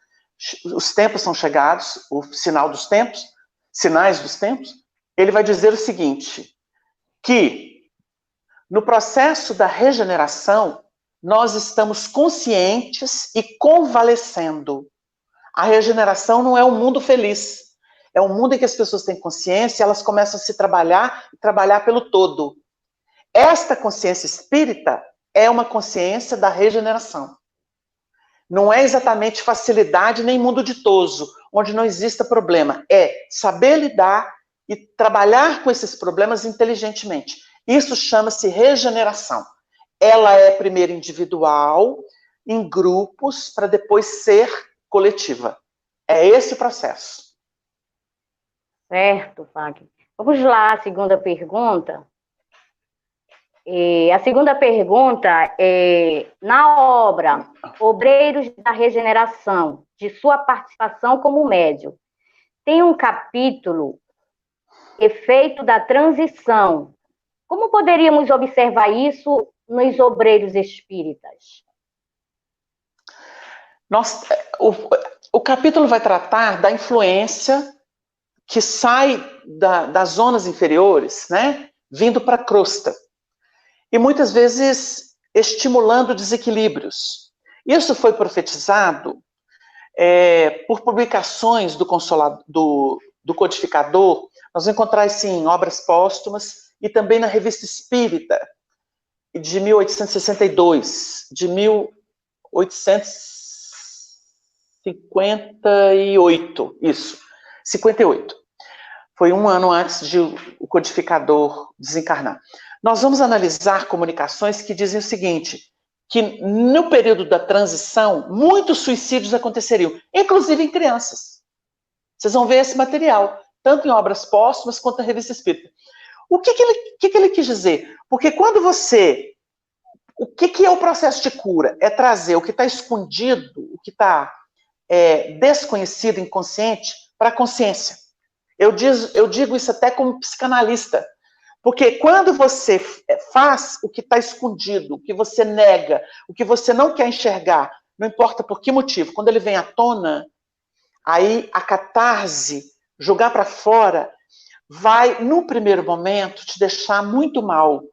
os tempos são chegados, o sinal dos tempos, sinais dos tempos, ele vai dizer o seguinte, que no processo da regeneração, nós estamos conscientes e convalescendo. A regeneração não é um mundo feliz, é um mundo em que as pessoas têm consciência, elas começam a se trabalhar e trabalhar pelo todo. Esta consciência espírita é uma consciência da regeneração. Não é exatamente facilidade nem mundo ditoso, onde não exista problema. É saber lidar e trabalhar com esses problemas inteligentemente. Isso chama-se regeneração. Ela é primeiro individual, em grupos, para depois ser coletiva. É esse o processo. Certo, Wagner. Vamos lá, a segunda pergunta. A segunda pergunta é, na obra Obreiros da Regeneração, de sua participação como médium, tem um capítulo, Efeito da Transição. Como poderíamos observar isso nos obreiros espíritas? O capítulo vai tratar da influência que sai das zonas inferiores, né, vindo para a crosta. E muitas vezes estimulando desequilíbrios. Isso foi profetizado por publicações do Codificador. Nós vamos encontrar isso em obras póstumas e também na Revista Espírita, de 1862, de 1858, isso, 58. Foi um ano antes de o Codificador desencarnar. Nós vamos analisar comunicações que dizem o seguinte, que no período da transição, muitos suicídios aconteceriam, inclusive em crianças. Vocês vão ver esse material, tanto em obras póstumas quanto na Revista Espírita. O que ele quis dizer? Porque quando você... O que é o processo de cura? É trazer o que está escondido, o que está desconhecido, inconsciente, para a consciência. Eu digo isso até como psicanalista. Porque quando você faz o que está escondido, o que você nega, o que você não quer enxergar, não importa por que motivo, quando ele vem à tona, aí a catarse, jogar para fora, vai, no primeiro momento, te deixar muito mal,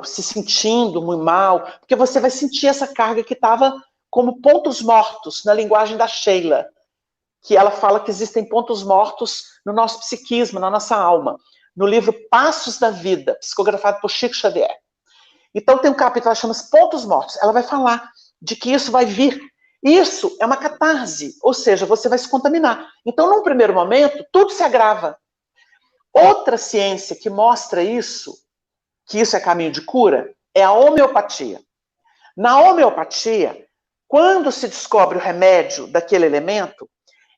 se sentindo muito mal, porque você vai sentir essa carga que estava como pontos mortos, na linguagem da Sheila, que ela fala que existem pontos mortos no nosso psiquismo, na nossa alma. No livro Passos da Vida, psicografado por Chico Xavier. Então tem um capítulo que chama Pontos Mortos. Ela vai falar de que isso vai vir. Isso é uma catarse, ou seja, você vai se contaminar. Então, num primeiro momento, tudo se agrava. Outra ciência que mostra isso, que isso é caminho de cura, é a homeopatia. Na homeopatia, quando se descobre o remédio daquele elemento,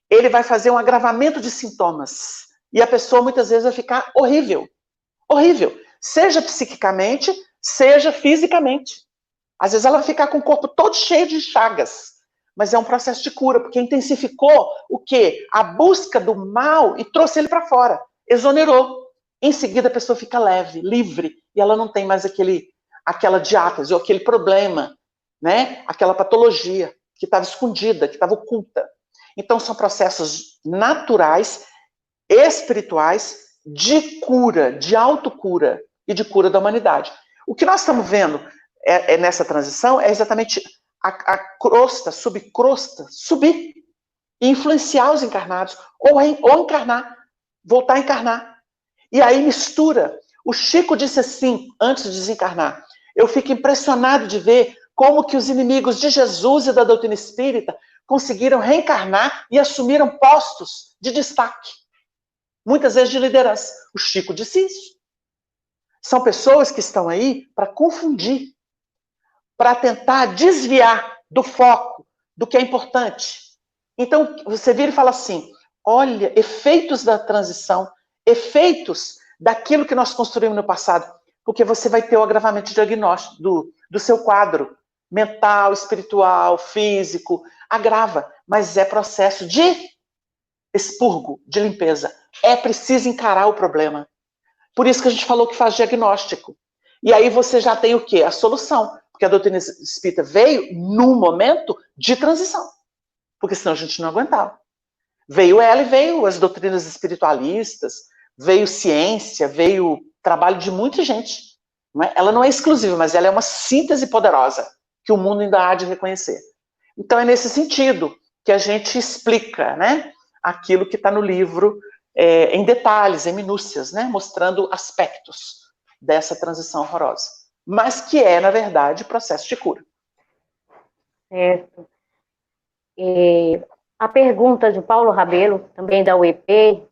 ele vai fazer um agravamento de sintomas. E a pessoa muitas vezes vai ficar horrível. Horrível. Seja psiquicamente, seja fisicamente. Às vezes ela vai ficar com o corpo todo cheio de chagas. Mas é um processo de cura, porque intensificou o quê? A busca do mal e trouxe ele para fora. Exonerou. Em seguida a pessoa fica leve, livre, e ela não tem mais aquela diátese, ou aquele problema, né? Aquela patologia que estava escondida, que estava oculta. Então são processos naturais, espirituais, de cura, de autocura e de cura da humanidade. O que nós estamos vendo nessa transição é exatamente a crosta, subcrosta, subir e influenciar os encarnados, ou encarnar, voltar a encarnar. E aí mistura. O Chico disse assim, antes de desencarnar, eu fico impressionado de ver como que os inimigos de Jesus e da doutrina espírita conseguiram reencarnar e assumiram postos de destaque. Muitas vezes de liderança. O Chico disse isso. São pessoas que estão aí para confundir, para tentar desviar do foco, do que é importante. Então, você vira e fala assim, olha, efeitos da transição, efeitos daquilo que nós construímos no passado, porque você vai ter o agravamento de diagnóstico do seu quadro mental, espiritual, físico, agrava, mas é processo de expurgo, de limpeza. É preciso encarar o problema. Por isso que a gente falou que faz diagnóstico. E aí você já tem o quê? A solução. Porque a doutrina espírita veio num momento de transição. porque senão a gente não aguentava. Veio ela e veio as doutrinas espiritualistas, veio ciência, veio trabalho de muita gente. Não é? Ela não é exclusiva, mas ela é uma síntese poderosa que o mundo ainda há de reconhecer. Então é nesse sentido que a gente explica, né, aquilo que está no livro em detalhes, em minúcias, né, mostrando aspectos dessa transição horrorosa, mas que é, na verdade, processo de cura. Certo. A pergunta de Paulo Rabelo, também da UEP,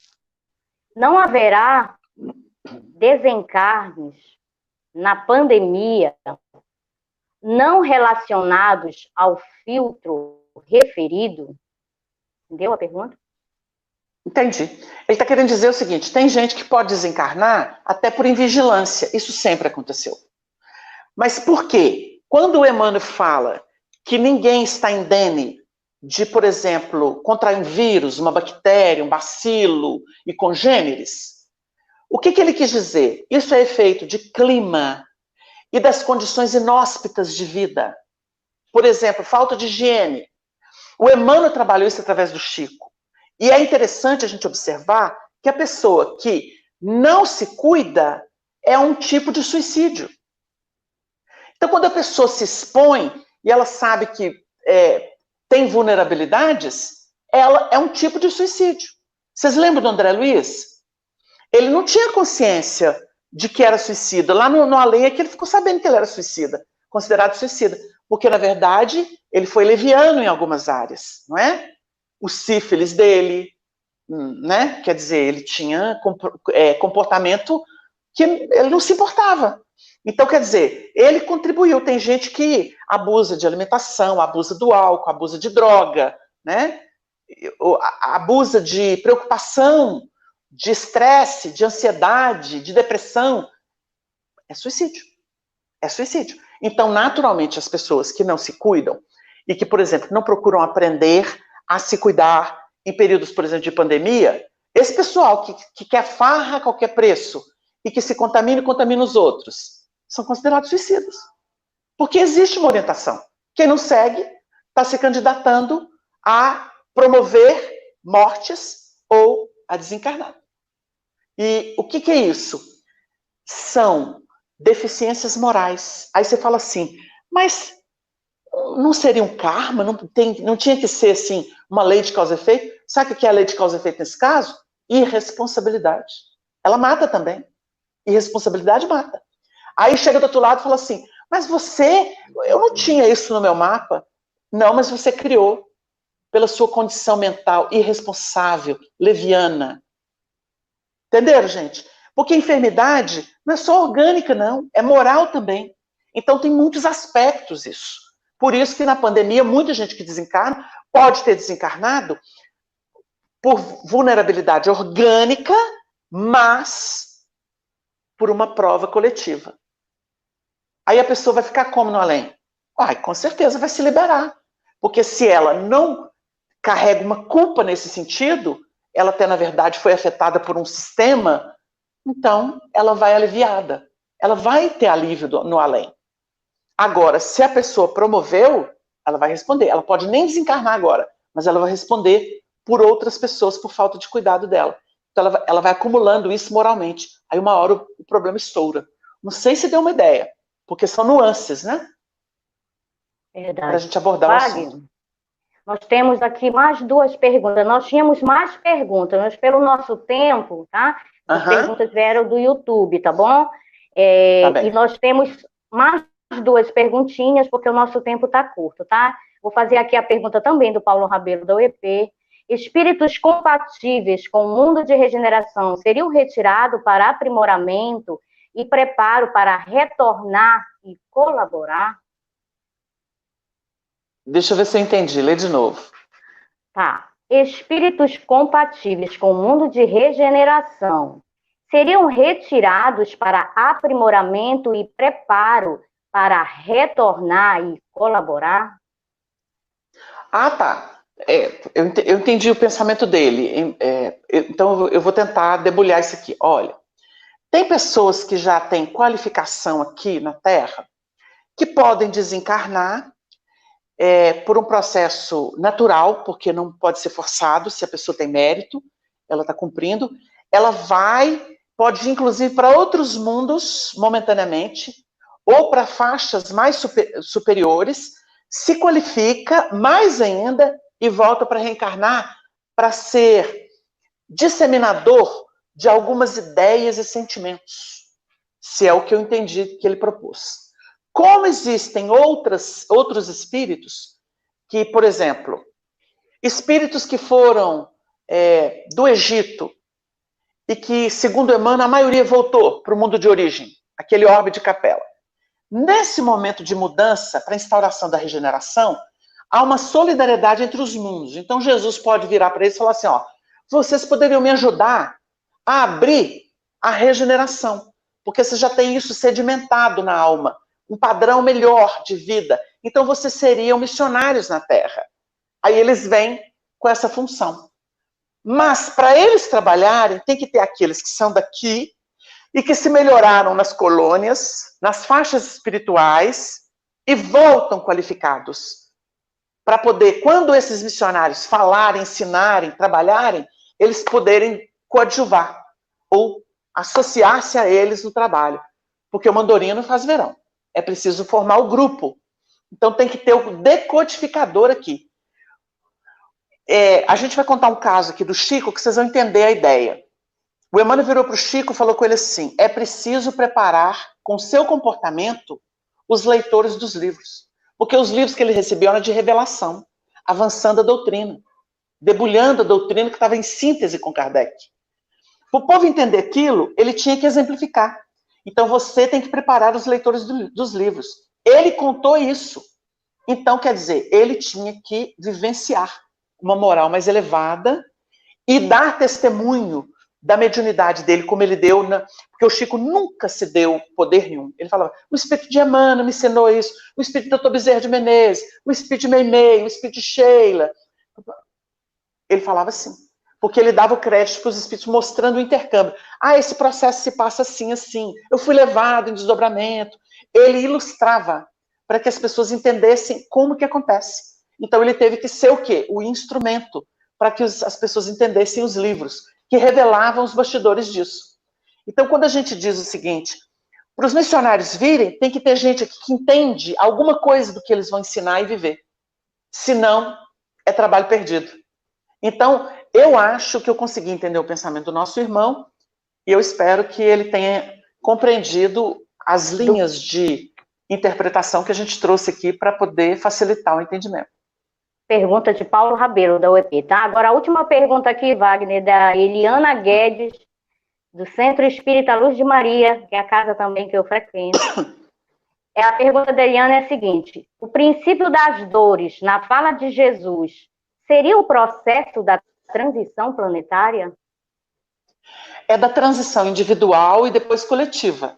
não haverá desencarnes na pandemia não relacionados ao filtro referido? Entendeu a pergunta? Entendi. Ele está querendo dizer o seguinte, tem gente que pode desencarnar até por invigilância, isso sempre aconteceu. Mas por quê? Quando o Emmanuel fala que ninguém está indene de, por exemplo, contrair um vírus, uma bactéria, um bacilo e congêneres, o que ele quis dizer? Isso é efeito de clima e das condições inóspitas de vida. Por exemplo, falta de higiene. O Emmanuel trabalhou isso através do Chico. E é interessante a gente observar que a pessoa que não se cuida é um tipo de suicídio. Então, quando a pessoa se expõe e ela sabe que tem vulnerabilidades, ela é um tipo de suicídio. Vocês lembram do André Luiz? Ele não tinha consciência de que era suicida. Lá no além é que ele ficou sabendo que ele era suicida, considerado suicida. Porque, na verdade, ele foi leviano em algumas áreas, não é? O sífilis dele, né? Quer dizer, ele tinha comportamento que ele não se importava. Então, quer dizer, ele contribuiu. Tem gente que abusa de alimentação, abusa do álcool, abusa de droga, né? Abusa de preocupação, de estresse, de ansiedade, de depressão. É suicídio. É suicídio. Então, naturalmente, as pessoas que não se cuidam e que, por exemplo, não procuram aprender a se cuidar em períodos, por exemplo, de pandemia, esse pessoal que quer farra a qualquer preço e que se contamina e contamina os outros, são considerados suicidas. Porque existe uma orientação. Quem não segue está se candidatando a promover mortes ou a desencarnar. E o que é isso? São deficiências morais. Aí você fala assim, mas não seria um karma? Não tinha que ser assim uma lei de causa e efeito? Sabe o que é a lei de causa e efeito nesse caso? Irresponsabilidade. Ela mata também. Irresponsabilidade mata. Aí chega do outro lado e fala assim, mas eu não tinha isso no meu mapa. Não, mas você criou pela sua condição mental irresponsável, leviana. Entenderam, gente? Porque a enfermidade não é só orgânica, não. É moral também. Então tem muitos aspectos isso. Por isso que na pandemia, muita gente que desencarna pode ter desencarnado por vulnerabilidade orgânica, mas por uma prova coletiva. Aí a pessoa vai ficar como no além? Com certeza vai se liberar. Porque se ela não carrega uma culpa nesse sentido, ela até, na verdade, foi afetada por um sistema, então ela vai aliviada. Ela vai ter alívio no além. Agora, se a pessoa promoveu, ela vai responder. Ela pode nem desencarnar agora, mas ela vai responder por outras pessoas por falta de cuidado dela. Então ela vai acumulando isso moralmente. Aí uma hora o problema estoura. Não sei se deu uma ideia, porque são nuances, né? Verdade. Para a gente abordar o assunto. Nós temos aqui mais 2 perguntas. Nós tínhamos mais perguntas, mas pelo nosso tempo, tá? As perguntas vieram do YouTube, tá bom? Tá e nós temos mais 2 perguntinhas, porque o nosso tempo está curto, tá? Vou fazer aqui a pergunta também do Paulo Rabelo, da UEP. Espíritos compatíveis com o mundo de regeneração seriam retirados para aprimoramento e preparo para retornar e colaborar? Deixa eu ver se eu entendi. Lê de novo. Tá. Espíritos compatíveis com o mundo de regeneração seriam retirados para aprimoramento e preparo para retornar e colaborar? Tá. Eu entendi o pensamento dele. Então eu vou tentar debulhar isso aqui. Olha, tem pessoas que já têm qualificação aqui na Terra que podem desencarnar por um processo natural, porque não pode ser forçado, se a pessoa tem mérito, ela está cumprindo, ela pode ir inclusive para outros mundos, momentaneamente, ou para faixas mais superiores, se qualifica mais ainda e volta para reencarnar para ser disseminador de algumas ideias e sentimentos, se é o que eu entendi que ele propôs. Como existem outros espíritos que, por exemplo, espíritos que foram do Egito e que, segundo Emmanuel, a maioria voltou para o mundo de origem, aquele orbe de Capela. Nesse momento de mudança para a instauração da regeneração, há uma solidariedade entre os mundos. Então Jesus pode virar para eles e falar assim, ó, vocês poderiam me ajudar a abrir a regeneração, porque você já tem isso sedimentado na alma, um padrão melhor de vida. Então vocês seriam missionários na Terra. Aí eles vêm com essa função. Mas para eles trabalharem, tem que ter aqueles que são daqui e que se melhoraram nas colônias, nas faixas espirituais e voltam qualificados. Para poder, quando esses missionários falarem, ensinarem, trabalharem, eles poderem coadjuvar ou associar-se a eles no trabalho. Porque o mandorim não faz verão. É preciso formar o grupo. Então tem que ter o decodificador aqui. A gente vai contar um caso aqui do Chico que vocês vão entender a ideia. O Emmanuel virou para o Chico e falou com ele assim, é preciso preparar com seu comportamento os leitores dos livros. Porque os livros que ele recebeu eram de revelação, avançando a doutrina, debulhando a doutrina que estava em síntese com Kardec. Para o povo entender aquilo, ele tinha que exemplificar. Então você tem que preparar os leitores dos livros. Ele contou isso. Então, quer dizer, ele tinha que vivenciar uma moral mais elevada e dar testemunho da mediunidade dele, como ele deu, porque o Chico nunca se deu poder nenhum. Ele falava, o espírito de Emmanuel me ensinou isso, o espírito do Dr. Bezerra de Menezes, o espírito de Meimei, o espírito de Sheila. Ele falava assim, porque ele dava o crédito para os espíritos mostrando o intercâmbio. Esse processo se passa assim, assim. Eu fui levado em desdobramento. Ele ilustrava para que as pessoas entendessem como que acontece. Então ele teve que ser o quê? O instrumento para que as pessoas entendessem os livros, que revelavam os bastidores disso. Então, quando a gente diz o seguinte, para os missionários virem, tem que ter gente aqui que entende alguma coisa do que eles vão ensinar e viver. Senão, é trabalho perdido. Então, eu acho que eu consegui entender o pensamento do nosso irmão e eu espero que ele tenha compreendido as linhas de interpretação que a gente trouxe aqui para poder facilitar o entendimento. Pergunta de Paulo Rabelo, da UEP, tá? Agora, a última pergunta aqui, Wagner, da Eliana Guedes, do Centro Espírita Luz de Maria, que é a casa também que eu frequento. A pergunta da Eliana é a seguinte, o princípio das dores na fala de Jesus seria o processo da transição planetária? É da transição individual e depois coletiva.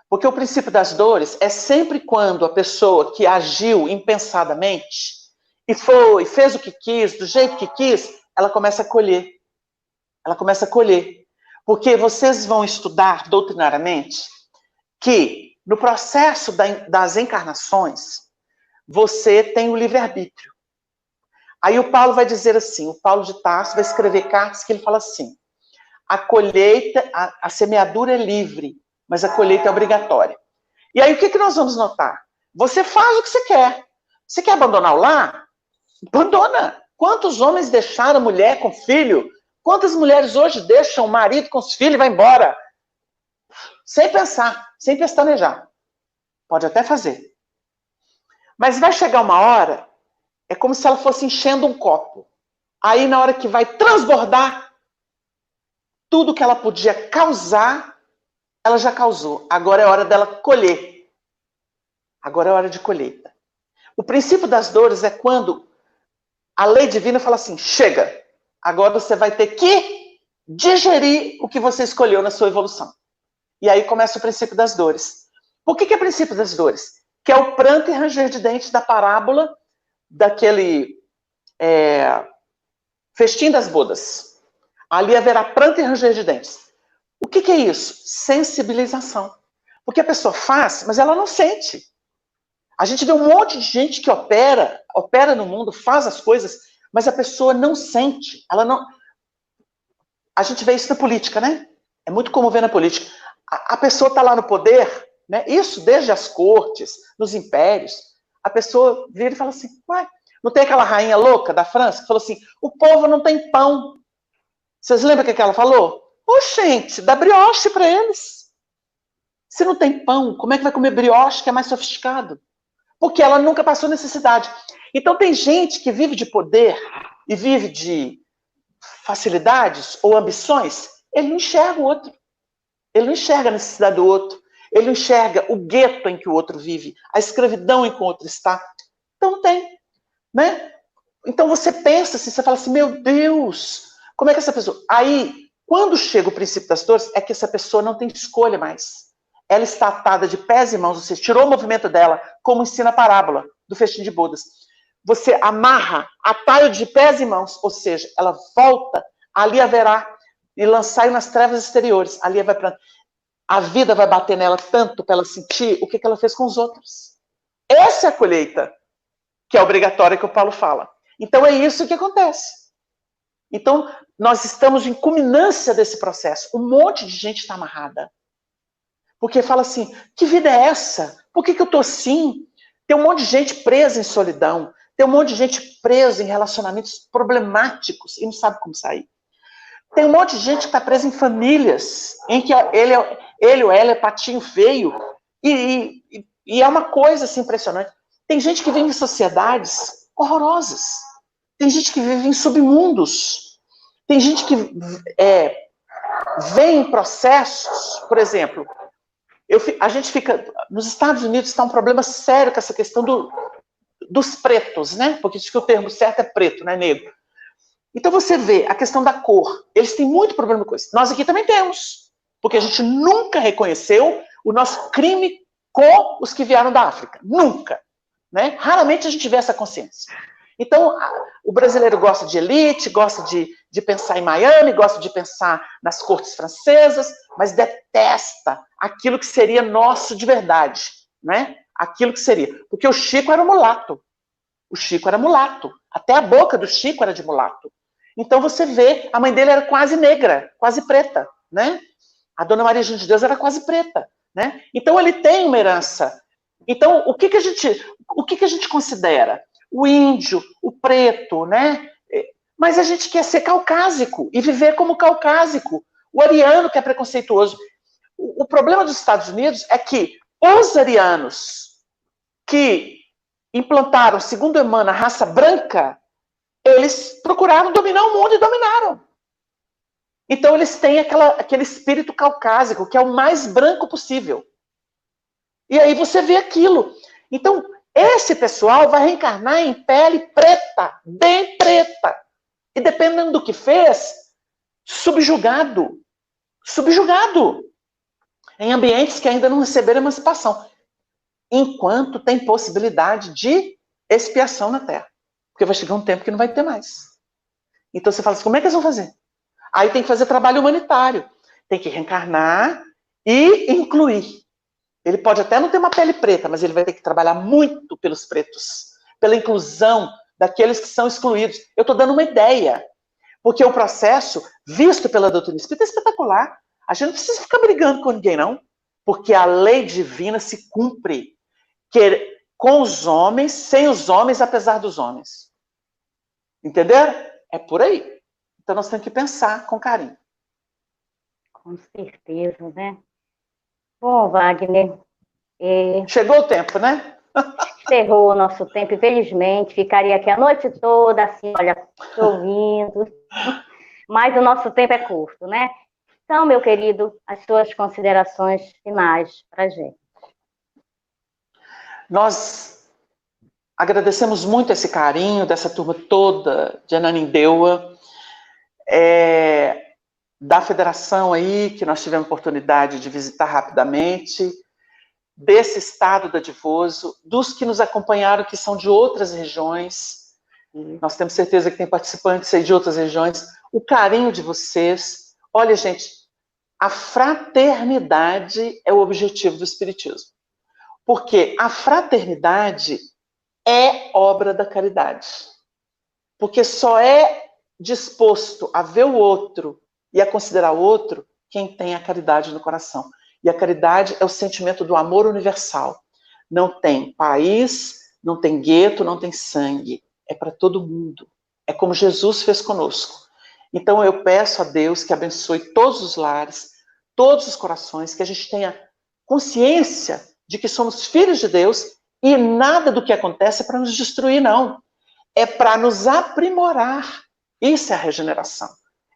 Porque o princípio das dores é sempre quando a pessoa que agiu impensadamente e fez o que quis, do jeito que quis, ela começa a colher. Ela começa a colher. Porque vocês vão estudar doutrinariamente que no processo das encarnações, você tem o livre-arbítrio. Aí o Paulo vai dizer assim, o Paulo de Tarso vai escrever cartas que ele fala assim, a colheita, a semeadura é livre, mas a colheita é obrigatória. E aí o que nós vamos notar? Você faz o que você quer. Você quer abandonar o lar? Abandona. Quantos homens deixaram mulher com filho? Quantas mulheres hoje deixam o marido com os filhos e vai embora? Sem pensar, sem pestanejar. Pode até fazer. Mas vai chegar uma hora, é como se ela fosse enchendo um copo. Aí na hora que vai transbordar, tudo que ela podia causar, ela já causou. Agora é hora dela colher. Agora é hora de colheita. O princípio das dores é quando a lei divina fala assim, chega, agora você vai ter que digerir o que você escolheu na sua evolução. E aí começa o princípio das dores. Por que é o princípio das dores? Que é o pranto e ranger de dentes da parábola daquele festim das bodas. Ali haverá pranto e ranger de dentes. O que é isso? Sensibilização. Porque a pessoa faz, mas ela não sente. A gente vê um monte de gente que opera no mundo, faz as coisas, mas a pessoa não sente, ela não... A gente vê isso na política, né? É muito comum ver na política. A pessoa está lá no poder, né? Isso desde as cortes, nos impérios. A pessoa vira e fala assim, uai, não tem aquela rainha louca da França que falou assim, o povo não tem pão. Vocês lembram o que ela falou? Ô, gente, dá brioche para eles. Se não tem pão, como é que vai comer brioche, que é mais sofisticado? Porque ela nunca passou necessidade. Então tem gente que vive de poder e vive de facilidades ou ambições, ele não enxerga o outro. Ele não enxerga a necessidade do outro. Ele não enxerga o gueto em que o outro vive, a escravidão em que o outro está. Então tem, né? Então você pensa assim, você fala assim, meu Deus, como é que essa pessoa... Aí, quando chega o princípio das dores, é que essa pessoa não tem escolha mais. Ela está atada de pés e mãos, você tirou o movimento dela, como ensina a parábola do festim de bodas. Você amarra, atalho de pés e mãos, ou seja, ela volta, ali haverá, e lançai nas trevas exteriores, ali vai para... A vida vai bater nela tanto para ela sentir o que ela fez com os outros. Essa é a colheita, que é obrigatória, que o Paulo fala. Então é isso que acontece. Então, nós estamos em culminância desse processo. Um monte de gente está amarrada. Porque fala assim, que vida é essa? Por que eu estou assim? Tem um monte de gente presa em solidão. Tem um monte de gente presa em relacionamentos problemáticos e não sabe como sair. Tem um monte de gente que está presa em famílias em que ele ou ela é patinho feio. E é uma coisa assim, impressionante. Tem gente que vive em sociedades horrorosas. Tem gente que vive em submundos. Tem gente que vem em processos, por exemplo, a gente fica... Nos Estados Unidos está um problema sério com essa questão dos pretos, né? Porque diz que o termo certo é preto, não é negro. Então você vê a questão da cor. Eles têm muito problema com isso. Nós aqui também temos. Porque a gente nunca reconheceu o nosso crime com os que vieram da África. Nunca. Né? Raramente a gente vê essa consciência. Então, o brasileiro gosta de elite, gosta de pensar em Miami, gosta de pensar nas cortes francesas, mas detesta aquilo que seria nosso de verdade. Né? Aquilo que seria. Porque o Chico era mulato. O Chico era mulato. Até a boca do Chico era de mulato. Então você vê, a mãe dele era quase negra, quase preta, né? A Dona Maria de Deus era quase preta, né? Então ele tem uma herança. Então o que a gente considera? O índio, o preto, né? Mas a gente quer ser caucásico e viver como caucásico. O ariano que é preconceituoso. O problema dos Estados Unidos é que os arianos que implantaram, segundo Emmanuel, a raça branca, eles procuraram dominar o mundo e dominaram. Então eles têm aquele espírito caucásico, que é o mais branco possível. E aí você vê aquilo. Então, esse pessoal vai reencarnar em pele preta, bem preta. E dependendo do que fez, subjugado. Subjugado. Em ambientes que ainda não receberam emancipação. Enquanto tem possibilidade de expiação na Terra. Porque vai chegar um tempo que não vai ter mais. Então você fala assim, como é que eles vão fazer? Aí tem que fazer trabalho humanitário. Tem que reencarnar e incluir. Ele pode até não ter uma pele preta, mas ele vai ter que trabalhar muito pelos pretos. Pela inclusão daqueles que são excluídos. Eu estou dando uma ideia. Porque o processo, visto pela doutrina espírita, é espetacular. A gente não precisa ficar brigando com ninguém, não. Porque a lei divina se cumpre. Com os homens, sem os homens, apesar dos homens. Entenderam? É por aí. Então nós temos que pensar com carinho. Com certeza, né? Bom, Wagner... Chegou o tempo, né? Encerrou o nosso tempo, infelizmente. Ficaria aqui a noite toda, assim, olha, ouvindo. Mas o nosso tempo é curto, né? Então, meu querido, as suas considerações finais para a gente. Nós agradecemos muito esse carinho dessa turma toda de Ananindeua, da federação aí, que nós tivemos oportunidade de visitar rapidamente, desse estado da Divoso, dos que nos acompanharam, que são de outras regiões. Nós temos certeza que tem participantes aí de outras regiões. O carinho de vocês. Olha, gente, a fraternidade é o objetivo do Espiritismo. Porque a fraternidade é obra da caridade. Porque só é disposto a ver o outro e a considerar o outro quem tem a caridade no coração. E a caridade é o sentimento do amor universal. Não tem país, não tem gueto, não tem sangue. É para todo mundo. É como Jesus fez conosco. Então eu peço a Deus que abençoe todos os lares, todos os corações, que a gente tenha consciência de que somos filhos de Deus e nada do que acontece é para nos destruir, não. É para nos aprimorar. Isso é a regeneração.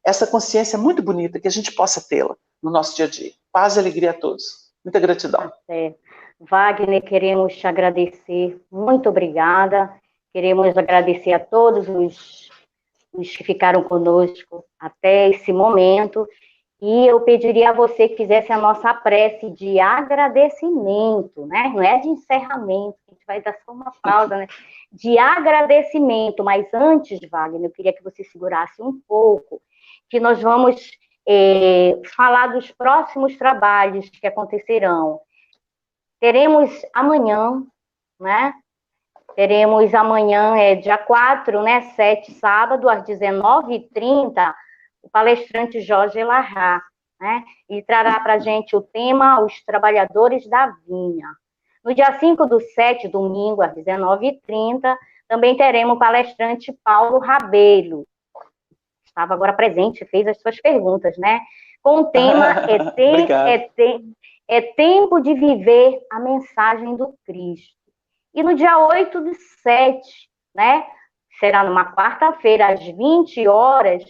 Essa consciência é muito bonita, que a gente possa tê-la no nosso dia a dia. Paz e alegria a todos. Muita gratidão. Wagner, queremos te agradecer. Muito obrigada. Queremos agradecer a todos os que ficaram conosco até esse momento. E eu pediria a você que fizesse a nossa prece de agradecimento, né? Não é de encerramento, a gente vai dar só uma pausa, né? De agradecimento. Mas antes, Wagner, eu queria que você segurasse um pouco, que nós vamos falar dos próximos trabalhos que acontecerão. Teremos amanhã, né? Teremos amanhã, dia 4, né? 7, sábado, às 19h30, o palestrante Jorge Larrat, né? E trará para a gente o tema Os Trabalhadores da Vinha. No dia 5/7, domingo, às 19h30, também teremos o palestrante Paulo Rabelo. Estava agora presente, fez as suas perguntas, né? Com o tema é tempo de viver a mensagem do Cristo. E no dia 8/7, né? Será numa quarta-feira, às 20 horas,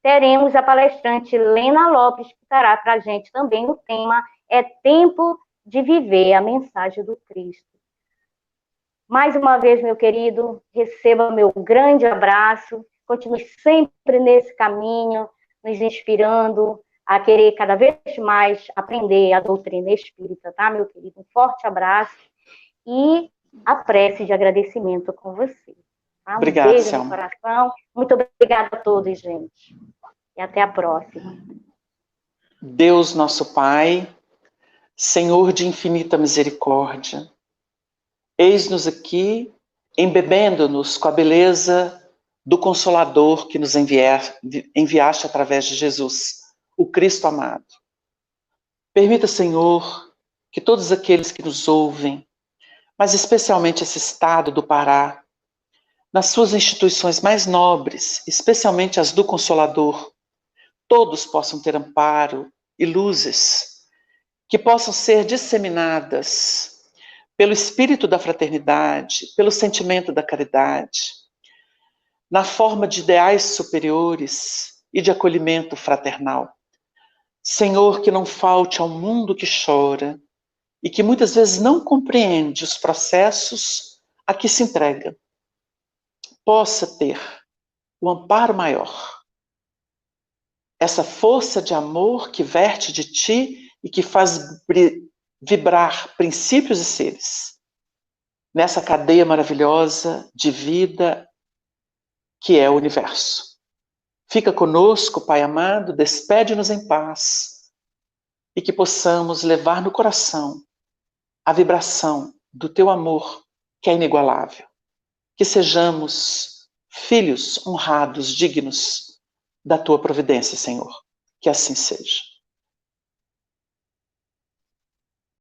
teremos a palestrante Lena Lopes, que trará para a gente também o tema é tempo de viver a mensagem do Cristo. Mais uma vez, meu querido, receba meu grande abraço, continue sempre nesse caminho, nos inspirando a querer cada vez mais aprender a doutrina espírita, tá, meu querido? Um forte abraço e a prece de agradecimento com você. Tá? Obrigado, beijo Selma. no coração. Muito obrigada a todos, gente. E até a próxima. Deus, nosso Pai, Senhor de infinita misericórdia, eis-nos aqui, embebendo-nos com a beleza do Consolador que nos enviaste através de Jesus, o Cristo amado. Permita, Senhor, que todos aqueles que nos ouvem, mas especialmente esse Estado do Pará, nas suas instituições mais nobres, especialmente as do Consolador, todos possam ter amparo e luzes, que possam ser disseminadas pelo espírito da fraternidade, pelo sentimento da caridade, na forma de ideais superiores e de acolhimento fraternal. Senhor, que não falte ao mundo que chora e que muitas vezes não compreende os processos a que se entrega, possa ter o amparo maior, essa força de amor que verte de ti e que faz vibrar princípios e seres nessa cadeia maravilhosa de vida que é o universo. Fica conosco, Pai amado, despede-nos em paz e que possamos levar no coração a vibração do teu amor, que é inigualável. Que sejamos filhos honrados, dignos da tua providência, Senhor. Que assim seja.